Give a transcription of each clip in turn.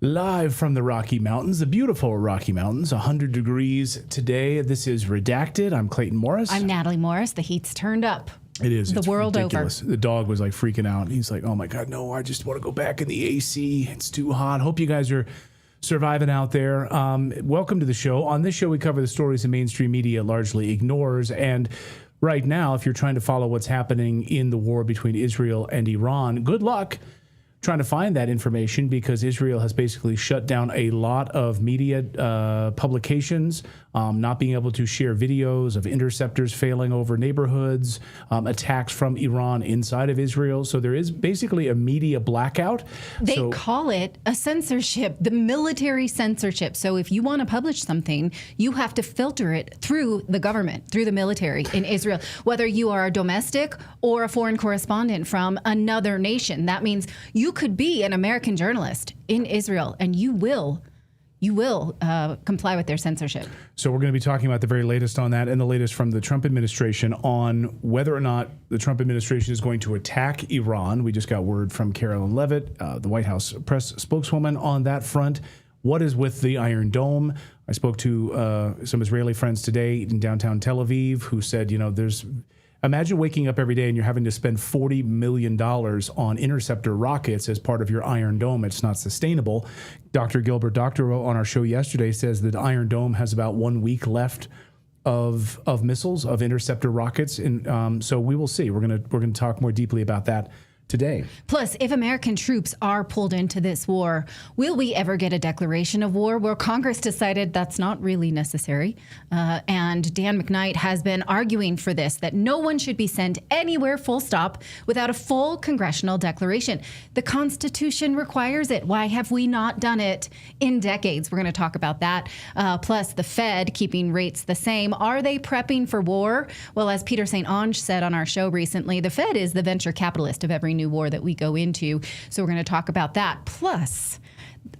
Live from the Rocky Mountains, the beautiful Rocky Mountains, 100 degrees today. This is Redacted. I'm Clayton Morris. I'm Natalie Morris. The heat's turned up. It is. The world ridiculous. over. The dog was like freaking out. He's like, oh my God, no, I just want to go back in the AC. It's too hot. Hope you guys are surviving out there. Welcome to the show. On this show, we cover the stories the mainstream media largely ignores. And right now, if you're trying to follow what's happening in the war between Israel and Iran, good luck trying to find that information, because Israel has basically shut down a lot of media publications, not being able to share videos of interceptors failing over neighborhoods, attacks from Iran inside of Israel. So there is basically a media blackout. They call it a censorship, the military censorship. So if you want to publish something, you have to filter it through the government, through the military in Israel, whether you are a domestic or a foreign correspondent from another nation. That means you could be an American journalist in Israel, and you will comply with their censorship. So we're going to be talking about the very latest on that, and the latest from the Trump administration on whether or not the Trump administration is going to attack Iran. We just got word from Carolyn Leavitt, the White House press spokeswoman, on that front. What is with the Iron Dome? I spoke to some Israeli friends today in downtown Tel Aviv who said, imagine waking up every day and you're having to spend $40 million on interceptor rockets as part of your Iron Dome. It's not sustainable. Dr. Gilbert Doctorow on our show yesterday says that Iron Dome has about 1 week left of missiles, of interceptor rockets. And so we will see. We're going to talk more deeply about that today. Plus, if American troops are pulled into this war, will we ever get a declaration of war? Well, Congress decided that's not really necessary. And Dan McKnight has been arguing for this, that no one should be sent anywhere, full stop, without a full congressional declaration. The Constitution requires it. Why have we not done it in decades? We're going to talk about that. Plus, the Fed keeping rates the same. Are they prepping for war? Well, as Peter St. Onge said on our show recently, the Fed is the venture capitalist of every new war that we go into. So we're going to talk about that. Plus,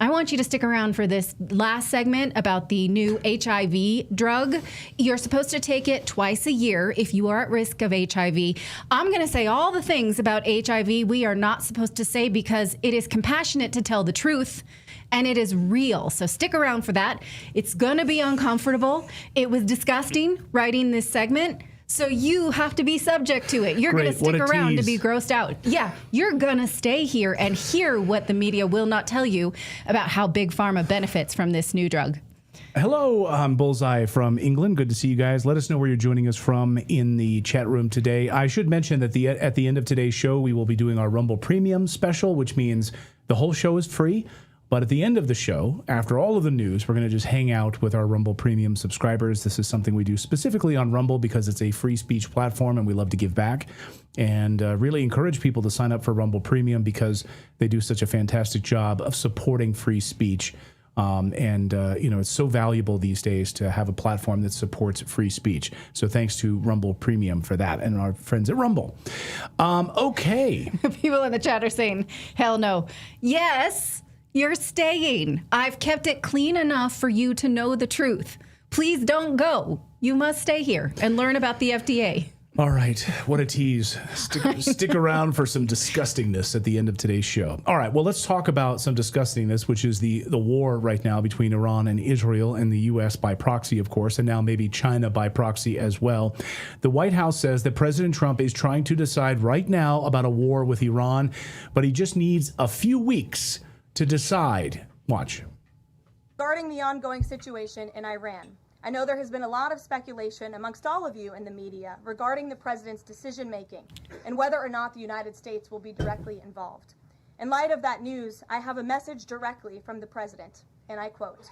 I want you to stick around for this last segment about the new HIV drug. You're supposed to take it twice a year if you are at risk of HIV. I'm going to say all the things about HIV we are not supposed to say, because it is compassionate to tell the truth. And it is real. So stick around for that. It's going to be uncomfortable. It was disgusting writing this segment. So you have to be subject to it. You're going to stick around to be grossed out. Yeah, you're going to stay here and hear what the media will not tell you about how Big Pharma benefits from this new drug. Hello, Bullseye from England. Good to see you guys. Let us know where you're joining us from in the chat room today. I should mention that at the end of today's show, we will be doing our Rumble Premium special, which means the whole show is free. But at the end of the show, after all of the news, we're going to just hang out with our Rumble Premium subscribers. This is something we do specifically on Rumble because it's a free speech platform and we love to give back, and really encourage people to sign up for Rumble Premium because they do such a fantastic job of supporting free speech. It's so valuable these days to have a platform that supports free speech. So thanks to Rumble Premium for that and our friends at Rumble. Okay. People in the chat are saying, hell no. Yes. You're staying. I've kept it clean enough for you to know the truth. Please don't go. You must stay here and learn about the FDA. All right. What a tease. Stick around for some disgustingness at the end of today's show. All right. Well, let's talk about some disgustingness, which is the war right now between Iran and Israel, and the U.S. by proxy, of course, and now maybe China by proxy as well. The White House says that President Trump is trying to decide right now about a war with Iran, but he just needs a few weeks to decide. Watch. Regarding the ongoing situation in Iran, I know there has been a lot of speculation amongst all of you in the media regarding the president's decision-making and whether or not the United States will be directly involved. In light of that news, I have a message directly from the president, and I quote,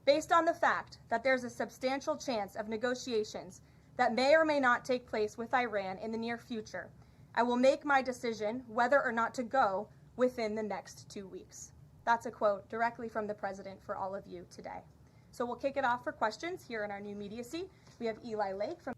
"Based on the fact that there's a substantial chance of negotiations that may or may not take place with Iran in the near future, I will make my decision whether or not to go within the next 2 weeks." That's a quote directly from the president for all of you today. So we'll kick it off for questions here in our new media seat. We have Eli Lake from...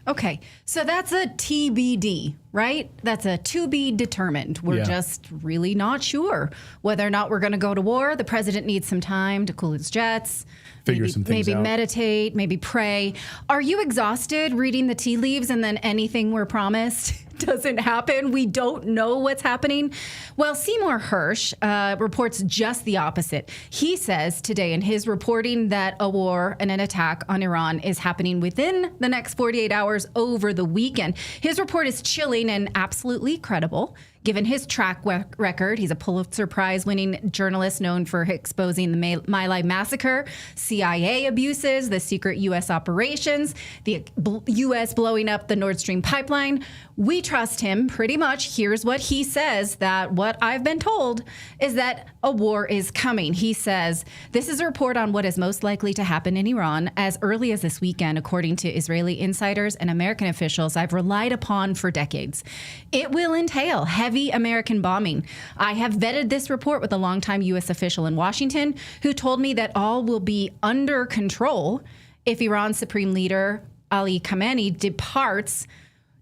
Okay, so that's a TBD, right? That's a to be determined. We're just really not sure whether or not we're going to go to war. The president needs some time to cool his jets, figure some things maybe out. meditate, maybe pray. Are you exhausted reading the tea leaves and then anything we're promised doesn't happen? We don't know what's happening. Well, Seymour Hersh reports just the opposite. He says today in his reporting that a war and an attack on Iran is happening within the next 48 hours over the weekend. His report is chilling and absolutely credible. Given his track record, he's a Pulitzer Prize-winning journalist known for exposing the My Lai massacre, CIA abuses, the secret U.S. operations, the U.S. blowing up the Nord Stream pipeline. We trust him pretty much. Here's what he says, that what I've been told is that a war is coming. He says, this is a report on what is most likely to happen in Iran as early as this weekend, according to Israeli insiders and American officials I've relied upon for decades. It will entail heavy American bombing. I have vetted this report with a longtime U.S. official in Washington who told me that all will be under control if Iran's supreme leader, Ali Khamenei, departs.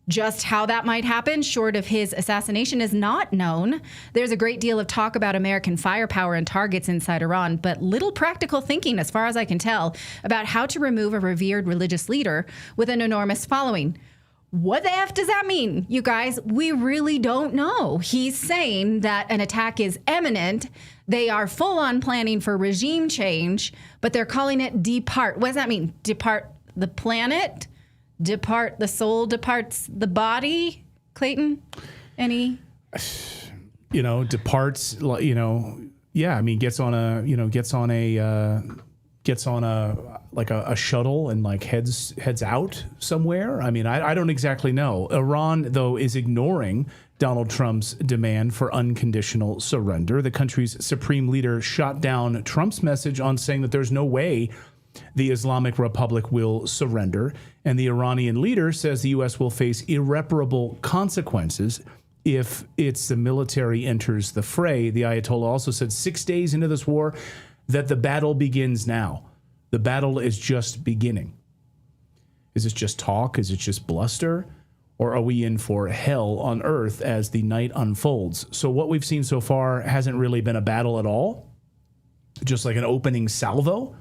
Just how that might happen, short of his assassination, is not known. There's a great deal of talk about American firepower and targets inside Iran, but little practical thinking, as far as I can tell, about how to remove a revered religious leader with an enormous following. What the F does that mean, you guys? We really don't know. He's saying that an attack is imminent. They are full on planning for regime change, but they're calling it depart. What does that mean? Depart the planet? Depart the soul, departs the body? Clayton, any? Departs, yeah, I mean, gets on a shuttle and like heads out somewhere. I mean, I don't exactly know. Iran, though, is ignoring Donald Trump's demand for unconditional surrender. The country's supreme leader shot down Trump's message on saying that there's no way the Islamic Republic will surrender. And the Iranian leader says the U.S. will face irreparable consequences if the military enters the fray. The Ayatollah also said 6 days into this war that the battle begins now. The battle is just beginning. Is it just talk? Is it just bluster? Or are we in for hell on earth as the night unfolds? So what we've seen so far hasn't really been a battle at all, just like an opening salvo.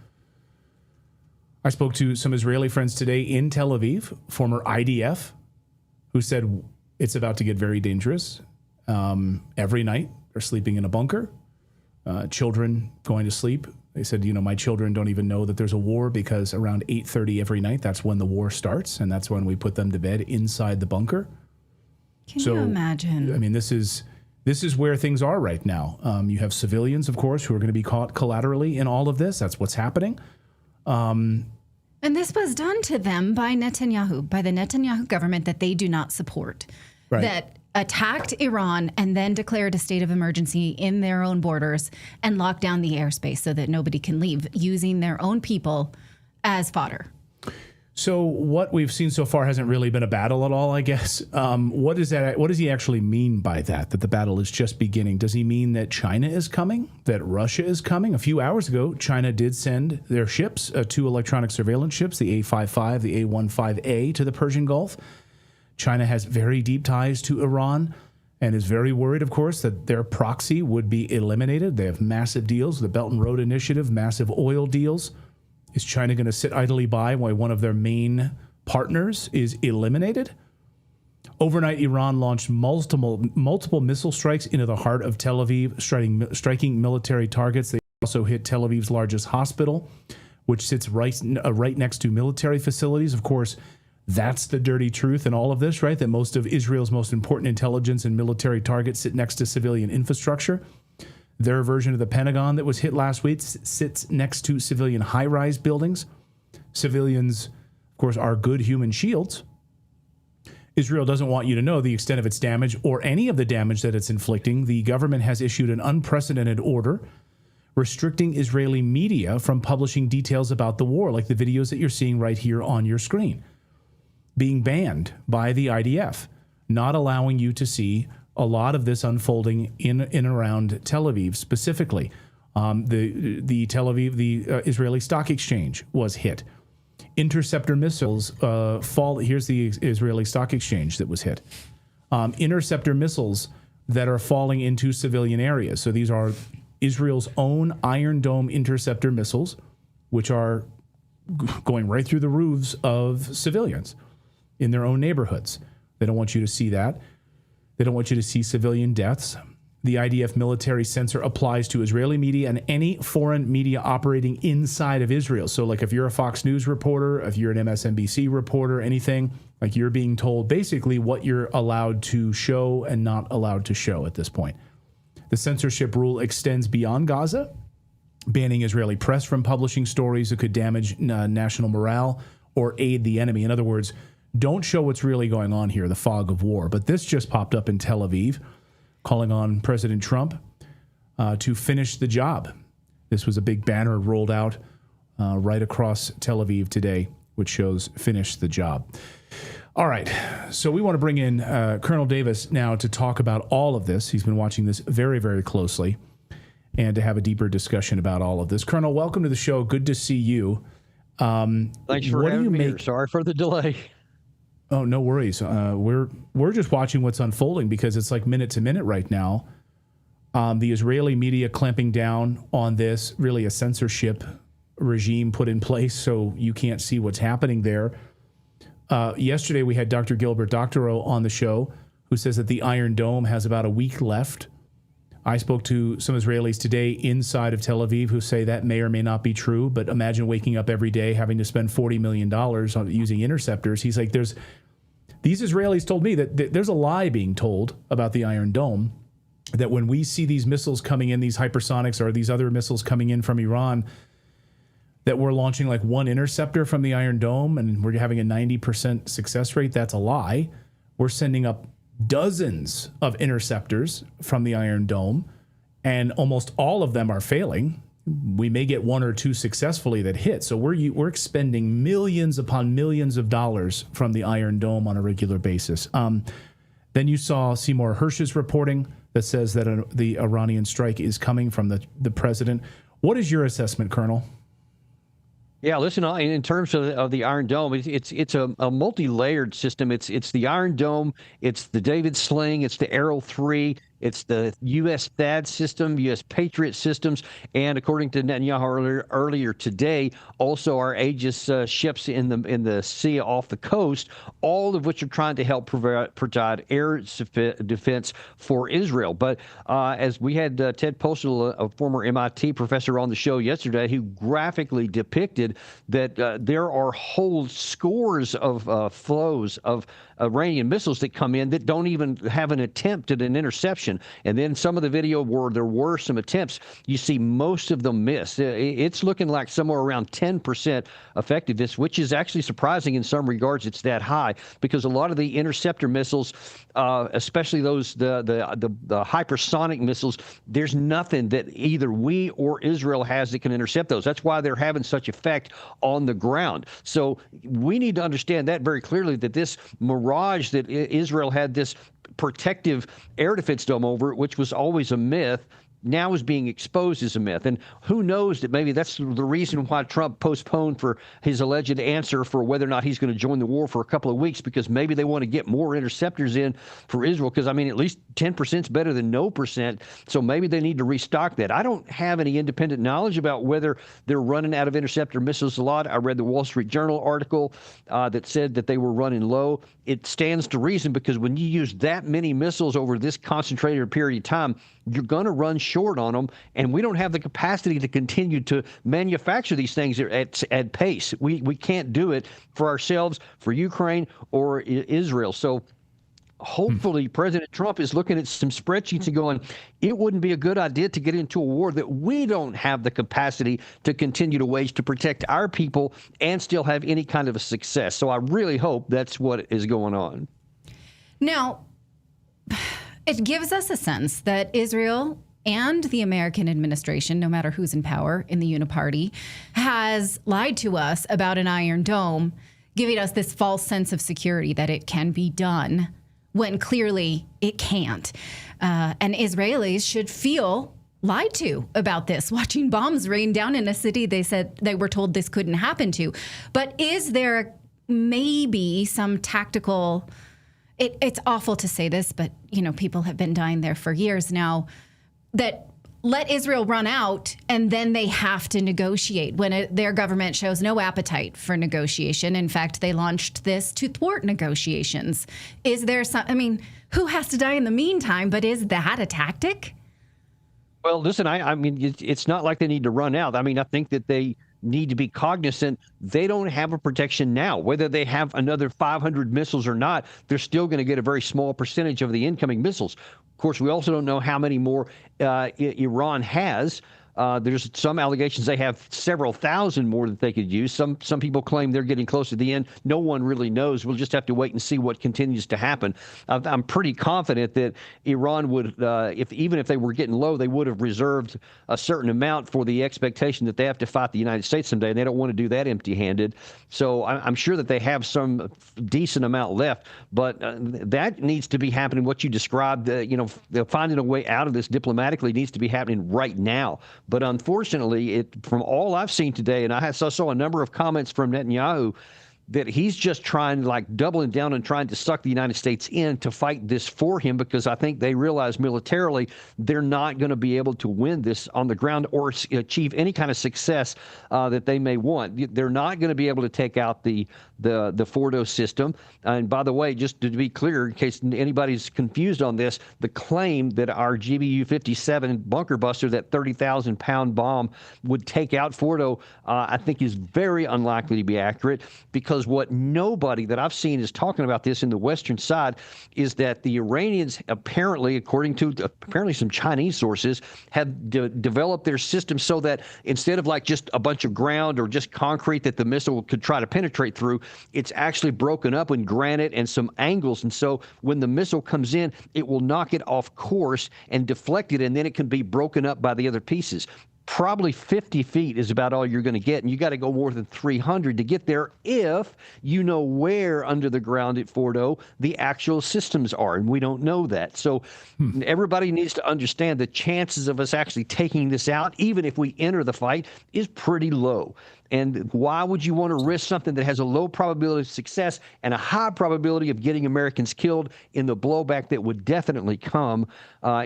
I spoke to some Israeli friends today in Tel Aviv, former IDF, who said it's about to get very dangerous. Every night they're sleeping in a bunker, children going to sleep. They said, my children don't even know that there's a war because around 8:30 every night, that's when the war starts. And that's when we put them to bed inside the bunker. Can you imagine? I mean, this is where things are right now. You have civilians, of course, who are going to be caught collaterally in all of this. That's what's happening. And this was done to them by Netanyahu, by the Netanyahu government that they do not support, right, that attacked Iran and then declared a state of emergency in their own borders and locked down the airspace so that nobody can leave, using their own people as fodder. So what we've seen so far hasn't really been a battle at all, I guess. What does he actually mean by that the battle is just beginning? Does he mean that China is coming, that Russia is coming? A few hours ago, China did send their ships, 2 electronic surveillance ships, the A-55, the A-15A, to the Persian Gulf. China has very deep ties to Iran and is very worried, of course, that their proxy would be eliminated. They have massive deals, the Belt and Road Initiative, massive oil deals. Is China going to sit idly by while one of their main partners is eliminated? Overnight, Iran launched multiple missile strikes into the heart of Tel Aviv, striking military targets. They also hit Tel Aviv's largest hospital, which sits right next to military facilities. Of course, that's the dirty truth in all of this, right? That most of Israel's most important intelligence and military targets sit next to civilian infrastructure. Their version of the Pentagon that was hit last week sits next to civilian high-rise buildings. Civilians, of course, are good human shields. Israel doesn't want you to know the extent of its damage or any of the damage that it's inflicting. The government has issued an unprecedented order restricting Israeli media from publishing details about the war, like the videos that you're seeing right here on your screen, being banned by the IDF, not allowing you to see a lot of this unfolding in and around Tel Aviv specifically. The Tel Aviv, the Israeli Stock Exchange was hit. Interceptor missiles fall. Here's the Israeli Stock Exchange that was hit. Interceptor missiles that are falling into civilian areas. So these are Israel's own Iron Dome interceptor missiles, which are going right through the roofs of civilians in their own neighborhoods. They don't want you to see that. They don't want you to see civilian deaths. The IDF military censor applies to Israeli media and any foreign media operating inside of Israel. So like if you're a Fox News reporter, if you're an MSNBC reporter, anything, like you're being told basically what you're allowed to show and not allowed to show at this point. The censorship rule extends beyond Gaza, banning Israeli press from publishing stories that could damage national morale or aid the enemy. In other words, don't show what's really going on here, the fog of war. But this just popped up in Tel Aviv, calling on President Trump to finish the job. This was a big banner rolled out right across Tel Aviv today, which shows finish the job. All right, so we want to bring in Colonel Davis now to talk about all of this. He's been watching this very, very closely and to have a deeper discussion about all of this. Colonel, welcome to the show. Good to see you. Thanks for having me here. Sorry for the delay. Oh, no worries. We're just watching what's unfolding because it's like minute to minute right now. The Israeli media clamping down on this, really a censorship regime put in place so you can't see what's happening there. Yesterday we had Dr. Gilbert Doctorow on the show who says that the Iron Dome has about a week left. I spoke to some Israelis today inside of Tel Aviv who say that may or may not be true, but imagine waking up every day having to spend $40 million on using interceptors. He's like, these Israelis told me that there's a lie being told about the Iron Dome, that when we see these missiles coming in, these hypersonics or these other missiles coming in from Iran, that we're launching like one interceptor from the Iron Dome and we're having a 90% success rate. That's a lie. We're sending up dozens of interceptors from the Iron Dome, and almost all of them are failing. We may get one or two successfully that hit. So we're expending millions upon millions of dollars from the Iron Dome on a regular basis. Then you saw Seymour Hersh's reporting that says that the Iranian strike is coming from the president. What is your assessment, Colonel? Yeah, listen, in terms of the Iron Dome, it's a multi-layered system. It's the Iron Dome, it's the David Sling, it's the Arrow 3, it's the U.S. THAAD system, U.S. Patriot systems, and according to Netanyahu earlier today, also our Aegis ships in the sea off the coast, all of which are trying to help provide air defense for Israel. But as we had Ted Postal, a former MIT professor, on the show yesterday, who graphically depicted that there are whole scores of flows of Iranian missiles that come in that don't even have an attempt at an interception. And then some of the video where there were some attempts, you see most of them miss. It's looking like somewhere around 10% effectiveness, which is actually surprising in some regards. It's that high because a lot of the interceptor missiles, especially those the hypersonic missiles, there's nothing that either we or Israel has that can intercept those. That's why they're having such effect on the ground. So we need to understand that very clearly, that this mirage that Israel had this protective air defense dome over it, which was always a myth, now is being exposed as a myth. And who knows that maybe that's the reason why Trump postponed for his alleged answer for whether or not he's going to join the war for a couple of weeks, because maybe they want to get more interceptors in for Israel, because, I mean, at least 10% is better than no percent. So maybe they need to restock that. I don't have any independent knowledge about whether they're running out of interceptor missiles a lot. I read the Wall Street Journal article that said that they were running low. It stands to reason, because when you use that many missiles over this concentrated period of time, you're going to run short on them, and we don't have the capacity to continue to manufacture these things at pace. We can't do it for ourselves, for Ukraine, or Israel. So hopefully President Trump is looking at some spreadsheets and going, it wouldn't be a good idea to get into a war that we don't have the capacity to continue to wage to protect our people and still have any kind of a success. So I really hope that's what is going on. Now, it gives us a sense that Israel and the American administration, no matter who's in power in the uniparty, has lied to us about an Iron Dome, giving us this false sense of security that it can be done when clearly it can't. And Israelis should feel lied to about this, watching bombs rain down in a city they said they were told this couldn't happen to. But is there maybe some tactical... It's awful to say this, but, you know, people have been dying there for years now, that let Israel run out, and then they have to negotiate when their government shows no appetite for negotiation. In fact, they launched this to thwart negotiations. Is there some, I mean, who has to die in the meantime, but is that a tactic? Well, listen, I mean, it's not like they need to run out. I mean, I think that they need to be cognizant they don't have a protection now. Whether they have another 500 missiles or not, they're still going to get a very small percentage of the incoming missiles. Of course, we also don't know how many more Iran has. There's some allegations they have several thousand more that they could use. Some people claim they're getting close to the end. No one really knows. We'll just have to wait and see what continues to happen. I'm pretty confident that Iran would, even if they were getting low, they would have reserved a certain amount for the expectation that they have to fight the United States someday, and they don't want to do that empty-handed. So I'm sure that they have some decent amount left, but that needs to be happening. What you described, finding a way out of this diplomatically needs to be happening right now. But unfortunately, from all I've seen today, and I saw a number of comments from Netanyahu, that he's just trying, like, doubling down and trying to suck the United States in to fight this for him, because I think they realize militarily they're not going to be able to win this on the ground or achieve any kind of success that they may want. They're not going to be able to take out the Fordo system. And by the way, just to be clear, in case anybody's confused on this, the claim that our GBU-57 bunker buster, that 30,000-pound bomb, would take out Fordo, I think is very unlikely to be accurate, because what nobody that I've seen is talking about this in the Western side is that the Iranians apparently, according to some Chinese sources, have developed their system so that instead of like just a bunch of ground or just concrete that the missile could try to penetrate through, it's actually broken up in granite and some angles. And so when the missile comes in, it will knock it off course and deflect it, and then it can be broken up by the other pieces. Probably 50 feet is about all you're going to get, and you got to go more than 300 to get there if you know where under the ground at Fordo the actual systems are, and we don't know that. So everybody needs to understand the chances of us actually taking this out, even if we enter the fight, is pretty low. And why would you want to risk something that has a low probability of success and a high probability of getting Americans killed in the blowback that would definitely come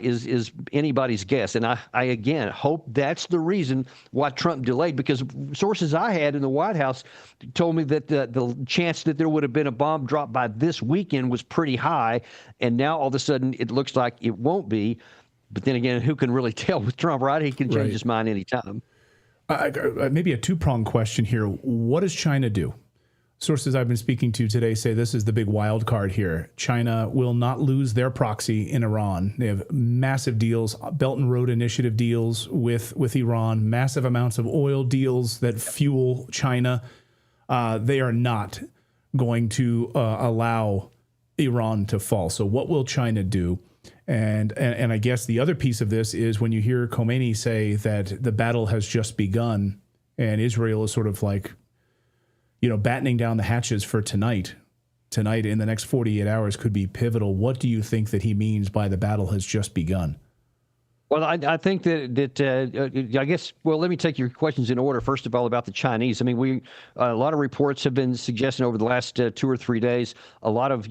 is anybody's guess. And I again hope that's the reason why Trump delayed, because sources I had in the White House told me that the chance that there would have been a bomb dropped by this weekend was pretty high. And now all of a sudden it looks like it won't be. But then again, who can really tell with Trump, right? He can change his mind anytime. Maybe a two-pronged question here. What does China do? Sources I've been speaking to today say this is the big wild card here. China will not lose their proxy in Iran. They have massive deals, Belt and Road Initiative deals with Iran, massive amounts of oil deals that fuel China. They are not going to allow Iran to fall. So what will China do? And I guess the other piece of this is when you hear Khomeini say that the battle has just begun and Israel is sort of like, battening down the hatches for tonight. Tonight in the next 48 hours could be pivotal. What do you think that he means by the battle has just begun? Well, I think that I guess, well, let me take your questions in order. First of all, about the Chinese. I mean, a lot of reports have been suggesting over the last 2 or 3 days, a lot of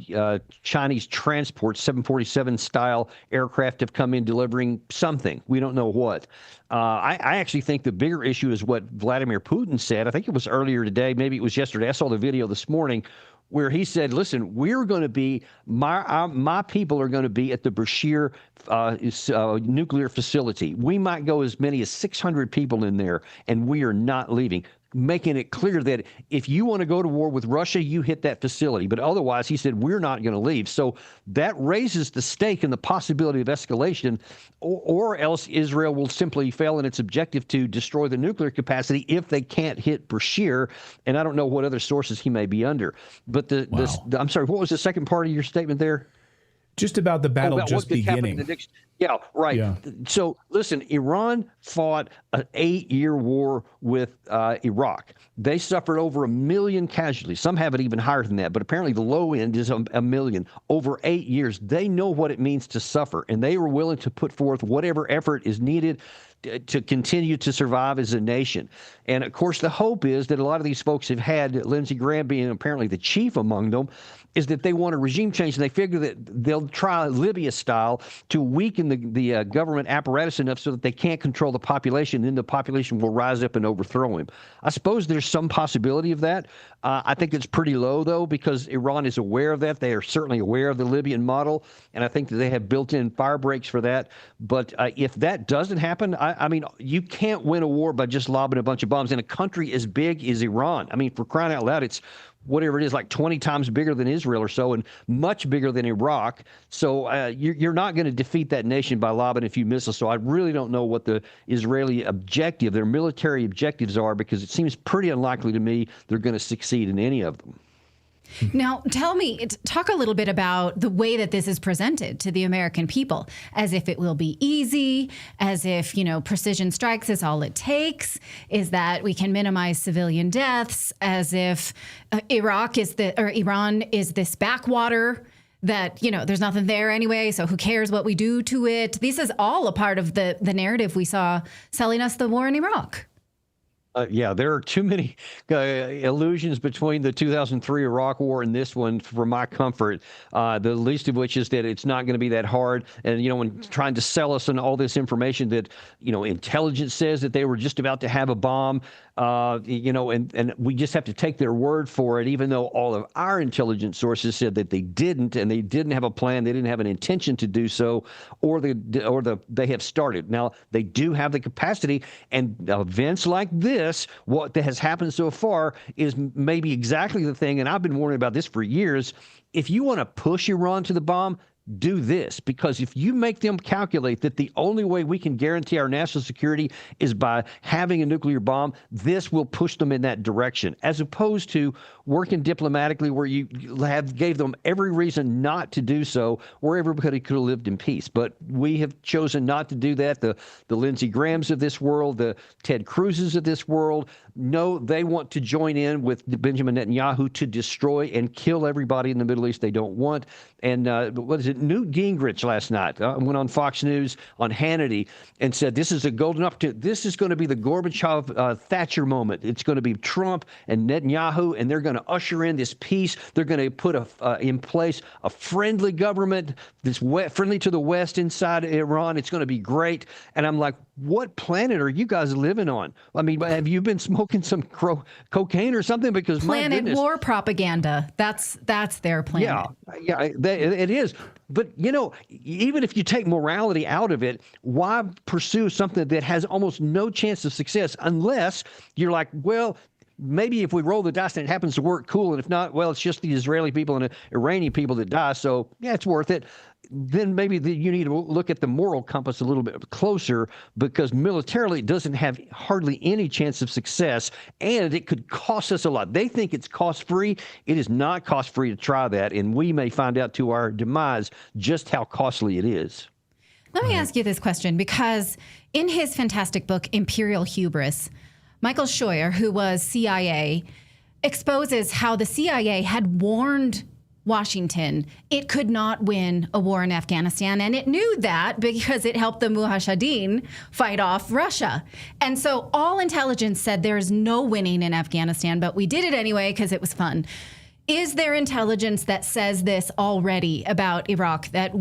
Chinese transports, 747 style aircraft have come in delivering something. We don't know what. I actually think the bigger issue is what Vladimir Putin said. I think it was earlier today. Maybe it was yesterday. I saw the video this morning where he said, listen, we're going to be, my people are going to be at the Bashir nuclear facility. We might go as many as 600 people in there, and we are not leaving. Making it clear that if you want to go to war with Russia, you hit that facility. But otherwise, he said, we're not going to leave. So that raises the stake and the possibility of escalation, or else Israel will simply fail in its objective to destroy the nuclear capacity if they can't hit Bashir. And I don't know what other sources he may be under. But I'm sorry, what was the second part of your statement there? Just about the battle just beginning. Yeah, right. Yeah. So listen, Iran fought an 8-year war with Iraq. They suffered over 1 million casualties. Some have it even higher than that, but apparently the low end is 1 million. Over 8 years, they know what it means to suffer, and they were willing to put forth whatever effort is needed to continue to survive as a nation. And of course, the hope is that a lot of these folks have had, Lindsey Graham being apparently the chief among them, is that they want a regime change, and they figure that they'll try Libya style to weaken the government apparatus enough so that they can't control the population, then the population will rise up and overthrow him. I suppose there's some possibility of that. I think it's pretty low, though, because Iran is aware of that. They are certainly aware of the Libyan model, and I think that they have built-in fire breaks for that. But if that doesn't happen, I mean, you can't win a war by just lobbing a bunch of bombs in a country as big as Iran. I mean, for crying out loud, it's whatever it is, like 20 times bigger than Israel or so, and much bigger than Iraq. So you're not going to defeat that nation by lobbing a few missiles. So I really don't know what the Israeli objective, their military objectives are, because it seems pretty unlikely to me they're going to succeed in any of them. Now, talk a little bit about the way that this is presented to the American people, as if it will be easy, as if, precision strikes is all it takes, is that we can minimize civilian deaths, as if Iran is this backwater that, there's nothing there anyway, so who cares what we do to it? This is all a part of the narrative we saw selling us the war in Iraq. Yeah, there are too many illusions between the 2003 Iraq War and this one for my comfort, the least of which is that it's not going to be that hard. And, when trying to sell us on all this information that, intelligence says that they were just about to have a bomb, and we just have to take their word for it, even though all of our intelligence sources said that they didn't, and they didn't have a plan, they didn't have an intention to do so, or they have started. Now, they do have the capacity, and events like this, what has happened so far, is maybe exactly the thing, and I've been warning about this for years. If you want to push Iran to the bomb, do this, because if you make them calculate that the only way we can guarantee our national security is by having a nuclear bomb, this will push them in that direction, as opposed to working diplomatically where you gave them every reason not to do so, where everybody could have lived in peace. But we have chosen not to do that. The Lindsey Grahams of this world, the Ted Cruzes of this world, no, they want to join in with Benjamin Netanyahu to destroy and kill everybody in the Middle East they don't want. And what is it? Newt Gingrich last night went on Fox News on Hannity and said this is a golden opportunity. This is going to be the Gorbachev Thatcher moment. It's going to be Trump and Netanyahu, and they're going to usher in this peace. They're going to put in place a friendly government, friendly to the West inside Iran. It's going to be great. And I'm like, what planet are you guys living on? I mean, have you been smoking some cocaine or something? Because Planet war propaganda. That's their planet. Yeah, it is. But, even if you take morality out of it, why pursue something that has almost no chance of success unless you're like, well, maybe if we roll the dice and it happens to work, cool. And if not, well, it's just the Israeli people and the Iranian people that die. So, yeah, it's worth it. Then maybe you need to look at the moral compass a little bit closer, because militarily it doesn't have hardly any chance of success, and it could cost us a lot. They think it's cost-free. It is not cost-free to try that, and we may find out to our demise just how costly it is. Let me ask you this question, because in his fantastic book, Imperial Hubris, Michael Scheuer, who was CIA, exposes how the CIA had warned Washington it could not win a war in Afghanistan, and it knew that because it helped the Mujahideen fight off Russia. And so all intelligence said there's no winning in Afghanistan, but we did it anyway because it was fun. Is there intelligence that says this already about Iraq, that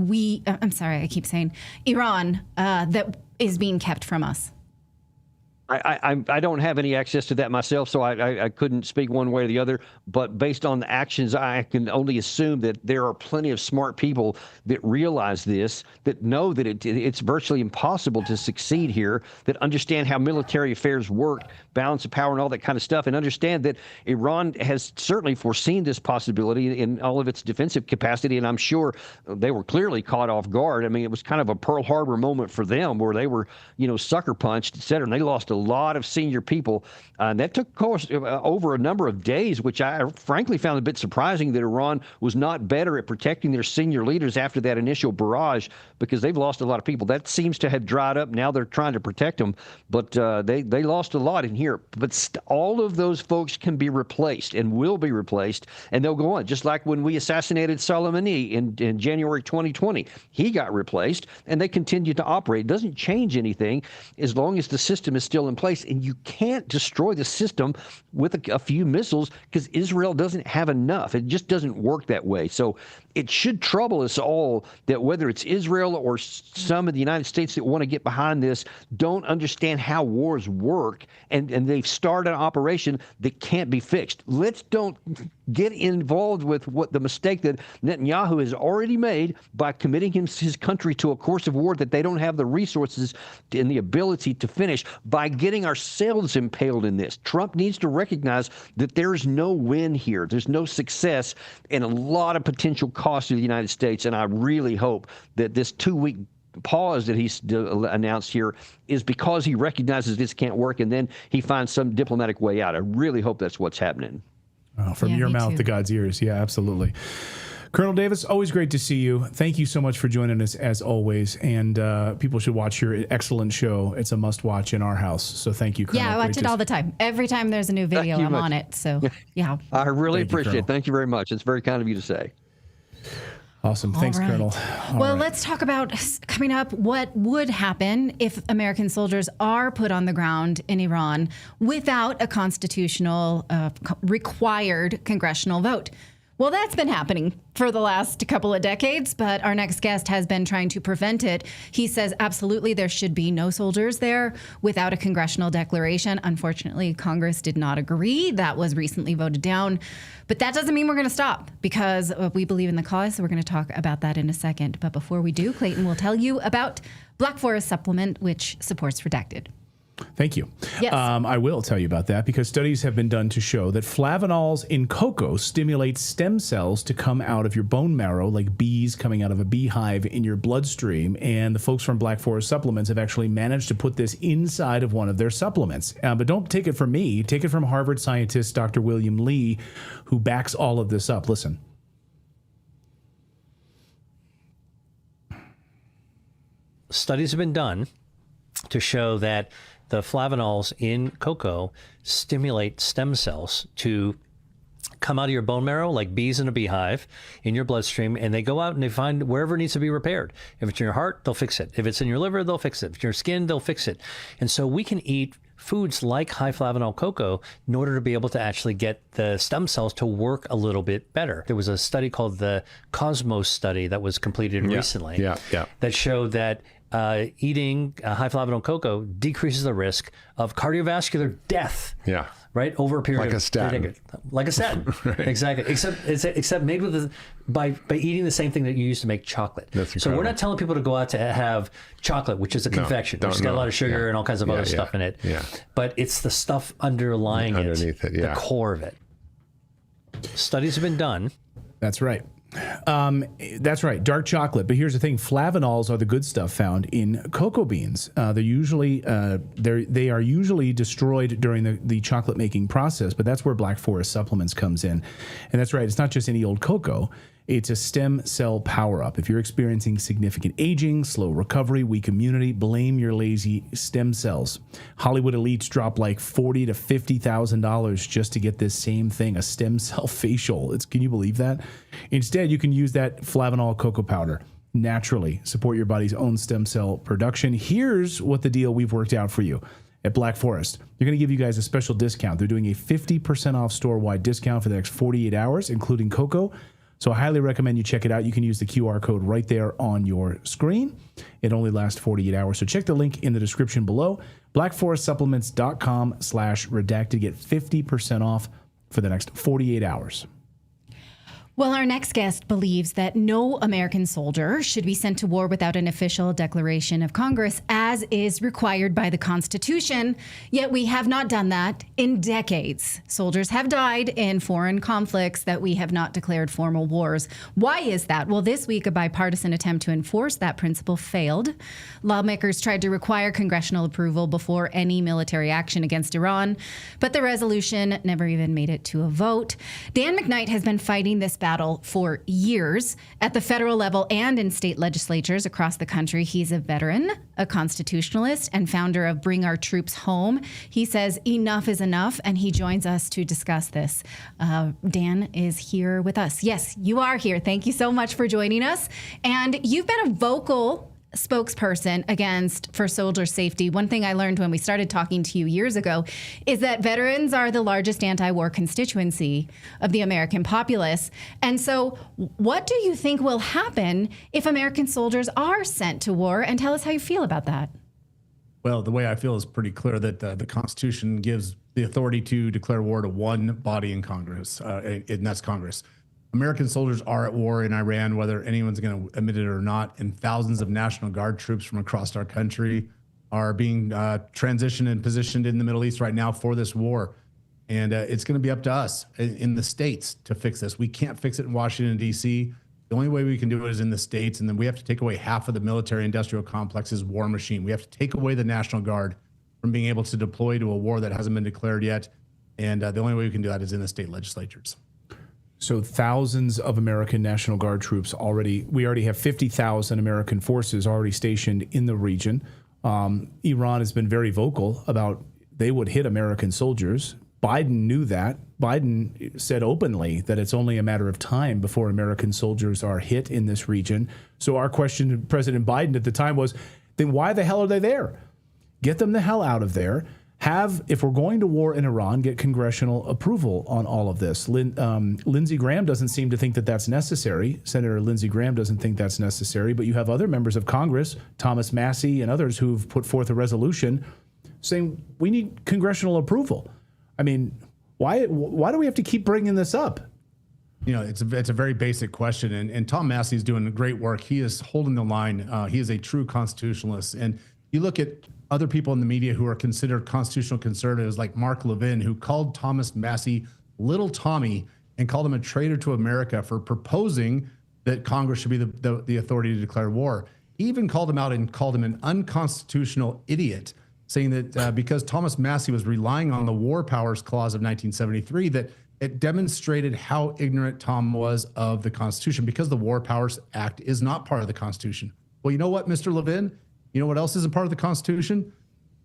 Iran, that is being kept from us? I don't have any access to that myself, so I couldn't speak one way or the other. But based on the actions, I can only assume that there are plenty of smart people that realize this, that know that it's virtually impossible to succeed here, that understand how military affairs work, balance of power and all that kind of stuff, and understand that Iran has certainly foreseen this possibility in all of its defensive capacity. And I'm sure they were clearly caught off guard. I mean, it was kind of a Pearl Harbor moment for them where they were, sucker punched, et cetera, and they lost a lot of senior people. And that took course over a number of days, which I frankly found a bit surprising that Iran was not better at protecting their senior leaders after that initial barrage, because they've lost a lot of people. That seems to have dried up. Now they're trying to protect them, but they lost a lot in here. But all of those folks can be replaced and will be replaced, and they'll go on. Just like when we assassinated Soleimani in January 2020, he got replaced, and they continue to operate. It doesn't change anything as long as the system is still in place, and you can't destroy the system with a few missiles because Israel doesn't have enough. It just doesn't work that way. So it should trouble us all that whether it's Israel or some of the United States that want to get behind this don't understand how wars work, and they've started an operation that can't be fixed. Let's don't get involved with what the mistake that Netanyahu has already made by committing his country to a course of war that they don't have the resources and the ability to finish, by getting ourselves impaled in this. Trump needs to recognize that there's no win here. There's no success, and a lot of potential cost to the United States. And I really hope that this 2-week pause that he's announced here is because he recognizes this can't work, and then he finds some diplomatic way out. I really hope that's what's happening. From your mouth to God's ears. Yeah, absolutely. Colonel Davis, always great to see you. Thank you so much for joining us as always. And people should watch your excellent show. It's a must watch in our house. So thank you, Colonel. Yeah, I watch it all the time. Every time there's a new video, I'm on it. So yeah. I really appreciate it. Thank you very much. It's very kind of you to say. Awesome. Thanks, Colonel. Well, let's talk about coming up what would happen if American soldiers are put on the ground in Iran without a constitutional required congressional vote. Well, that's been happening for the last couple of decades, but our next guest has been trying to prevent it. He says absolutely there should be no soldiers there without a congressional declaration. Unfortunately, Congress did not agree. That was recently voted down. But that doesn't mean we're going to stop, because we believe in the cause. So we're going to talk about that in a second. But before we do, Clayton will tell you about Black Forest Supplement, which supports Redacted. Thank you. Yes. I will tell you about that, because studies have been done to show that flavanols in cocoa stimulate stem cells to come out of your bone marrow, like bees coming out of a beehive in your bloodstream. And the folks from Black Forest Supplements have actually managed to put this inside of one of their supplements. But don't take it from me. Take it from Harvard scientist Dr. William Lee, who backs all of this up. Listen. Studies have been done to show that the flavanols in cocoa stimulate stem cells to come out of your bone marrow like bees in a beehive in your bloodstream, and they go out and they find wherever it needs to be repaired. If it's in your heart, they'll fix it. If it's in your liver, they'll fix it. If it's in your skin, they'll fix it. And so we can eat foods like high flavanol cocoa in order to be able to actually get the stem cells to work a little bit better. There was a study called the Cosmos study that was completed recently that showed that eating high flavanol cocoa decreases the risk of cardiovascular death. Yeah. Right, over a period like of a statin. Like a statin. Right. Exactly. Except made with by eating the same thing that you use to make chocolate. That's incredible. So we're not telling people to go out to have chocolate, which is a confection, which has got a lot of sugar and all kinds of other stuff in it. Yeah. But it's the stuff underneath it, the core of it. Studies have been done. That's right. That's right. Dark chocolate. But here's the thing: flavanols are the good stuff found in cocoa beans. They are usually destroyed during the chocolate making process. But that's where Black Forest Supplements comes in. And that's right. It's not just any old cocoa. It's a stem cell power up. If you're experiencing significant aging, slow recovery, weak immunity, blame your lazy stem cells. Hollywood elites drop like $40,000 to $50,000 just to get this same thing, a stem cell facial. Can you believe that? Instead, you can use that flavanol cocoa powder naturally, support your body's own stem cell production. Here's what the deal we've worked out for you at Black Forest. They're going to give you guys a special discount. They're doing a 50% off store-wide discount for the next 48 hours, including cocoa. So I highly recommend you check it out. You can use the QR code right there on your screen. It only lasts 48 hours. So check the link in the description below. blackforestsupplements.com/redacted. Get 50% off for the next 48 hours. Well, our next guest believes that no American soldier should be sent to war without an official declaration of Congress, as is required by the Constitution. Yet we have not done that in decades. Soldiers have died in foreign conflicts that we have not declared formal wars. Why is that? Well, this week, a bipartisan attempt to enforce that principle failed. Lawmakers tried to require congressional approval before any military action against Iran, but the resolution never even made it to a vote. Dan McKnight has been fighting this battle for years at the federal level and in state legislatures across the country. He's a veteran, a constitutionalist, and founder of Bring Our Troops Home. He says enough is enough, and he joins us to discuss this. Dan is here with us. Yes, you are here. Thank you so much for joining us. And you've been a vocal spokesperson for soldier safety. One thing I learned when we started talking to you years ago is that veterans are the largest anti-war constituency of the American populace. And so what do you think will happen if American soldiers are sent to war? And tell us how you feel about that. Well, the way I feel is pretty clear that the Constitution gives the authority to declare war to one body in Congress, and that's Congress. American soldiers are at war in Iran, whether anyone's going to admit it or not, and thousands of National Guard troops from across our country are being transitioned and positioned in the Middle East right now for this war. And it's going to be up to us in the states to fix this. We can't fix it in Washington, D.C. The only way we can do it is in the states, and then we have to take away half of the military-industrial complex's war machine. We have to take away the National Guard from being able to deploy to a war that hasn't been declared yet, and the only way we can do that is in the state legislatures. So thousands of American National Guard troops we already have 50,000 American forces already stationed in the region. Iran has been very vocal about they would hit American soldiers. Biden knew that. Biden said openly that it's only a matter of time before American soldiers are hit in this region. So our question to President Biden at the time was, then why the hell are they there? Get them the hell out of there. If we're going to war in Iran, get congressional approval on all of this. Lindsey Graham doesn't seem to think that that's necessary. Senator Lindsey Graham doesn't think that's necessary, but you have other members of Congress, Thomas Massie and others, who've put forth a resolution saying we need congressional approval. I mean, why do we have to keep bringing this up? You know, it's a very basic question, and Tom Massey is doing great work. He is holding the line. He is a true constitutionalist, and you look at other people in the media who are considered constitutional conservatives, like Mark Levin, who called Thomas Massie Little Tommy and called him a traitor to America for proposing that Congress should be the authority to declare war. He even called him out and called him an unconstitutional idiot, saying that because Thomas Massie was relying on the War Powers Clause of 1973, that it demonstrated how ignorant Tom was of the Constitution, because the War Powers Act is not part of the Constitution. Well, you know what, Mr. Levin? You know what else isn't part of the Constitution?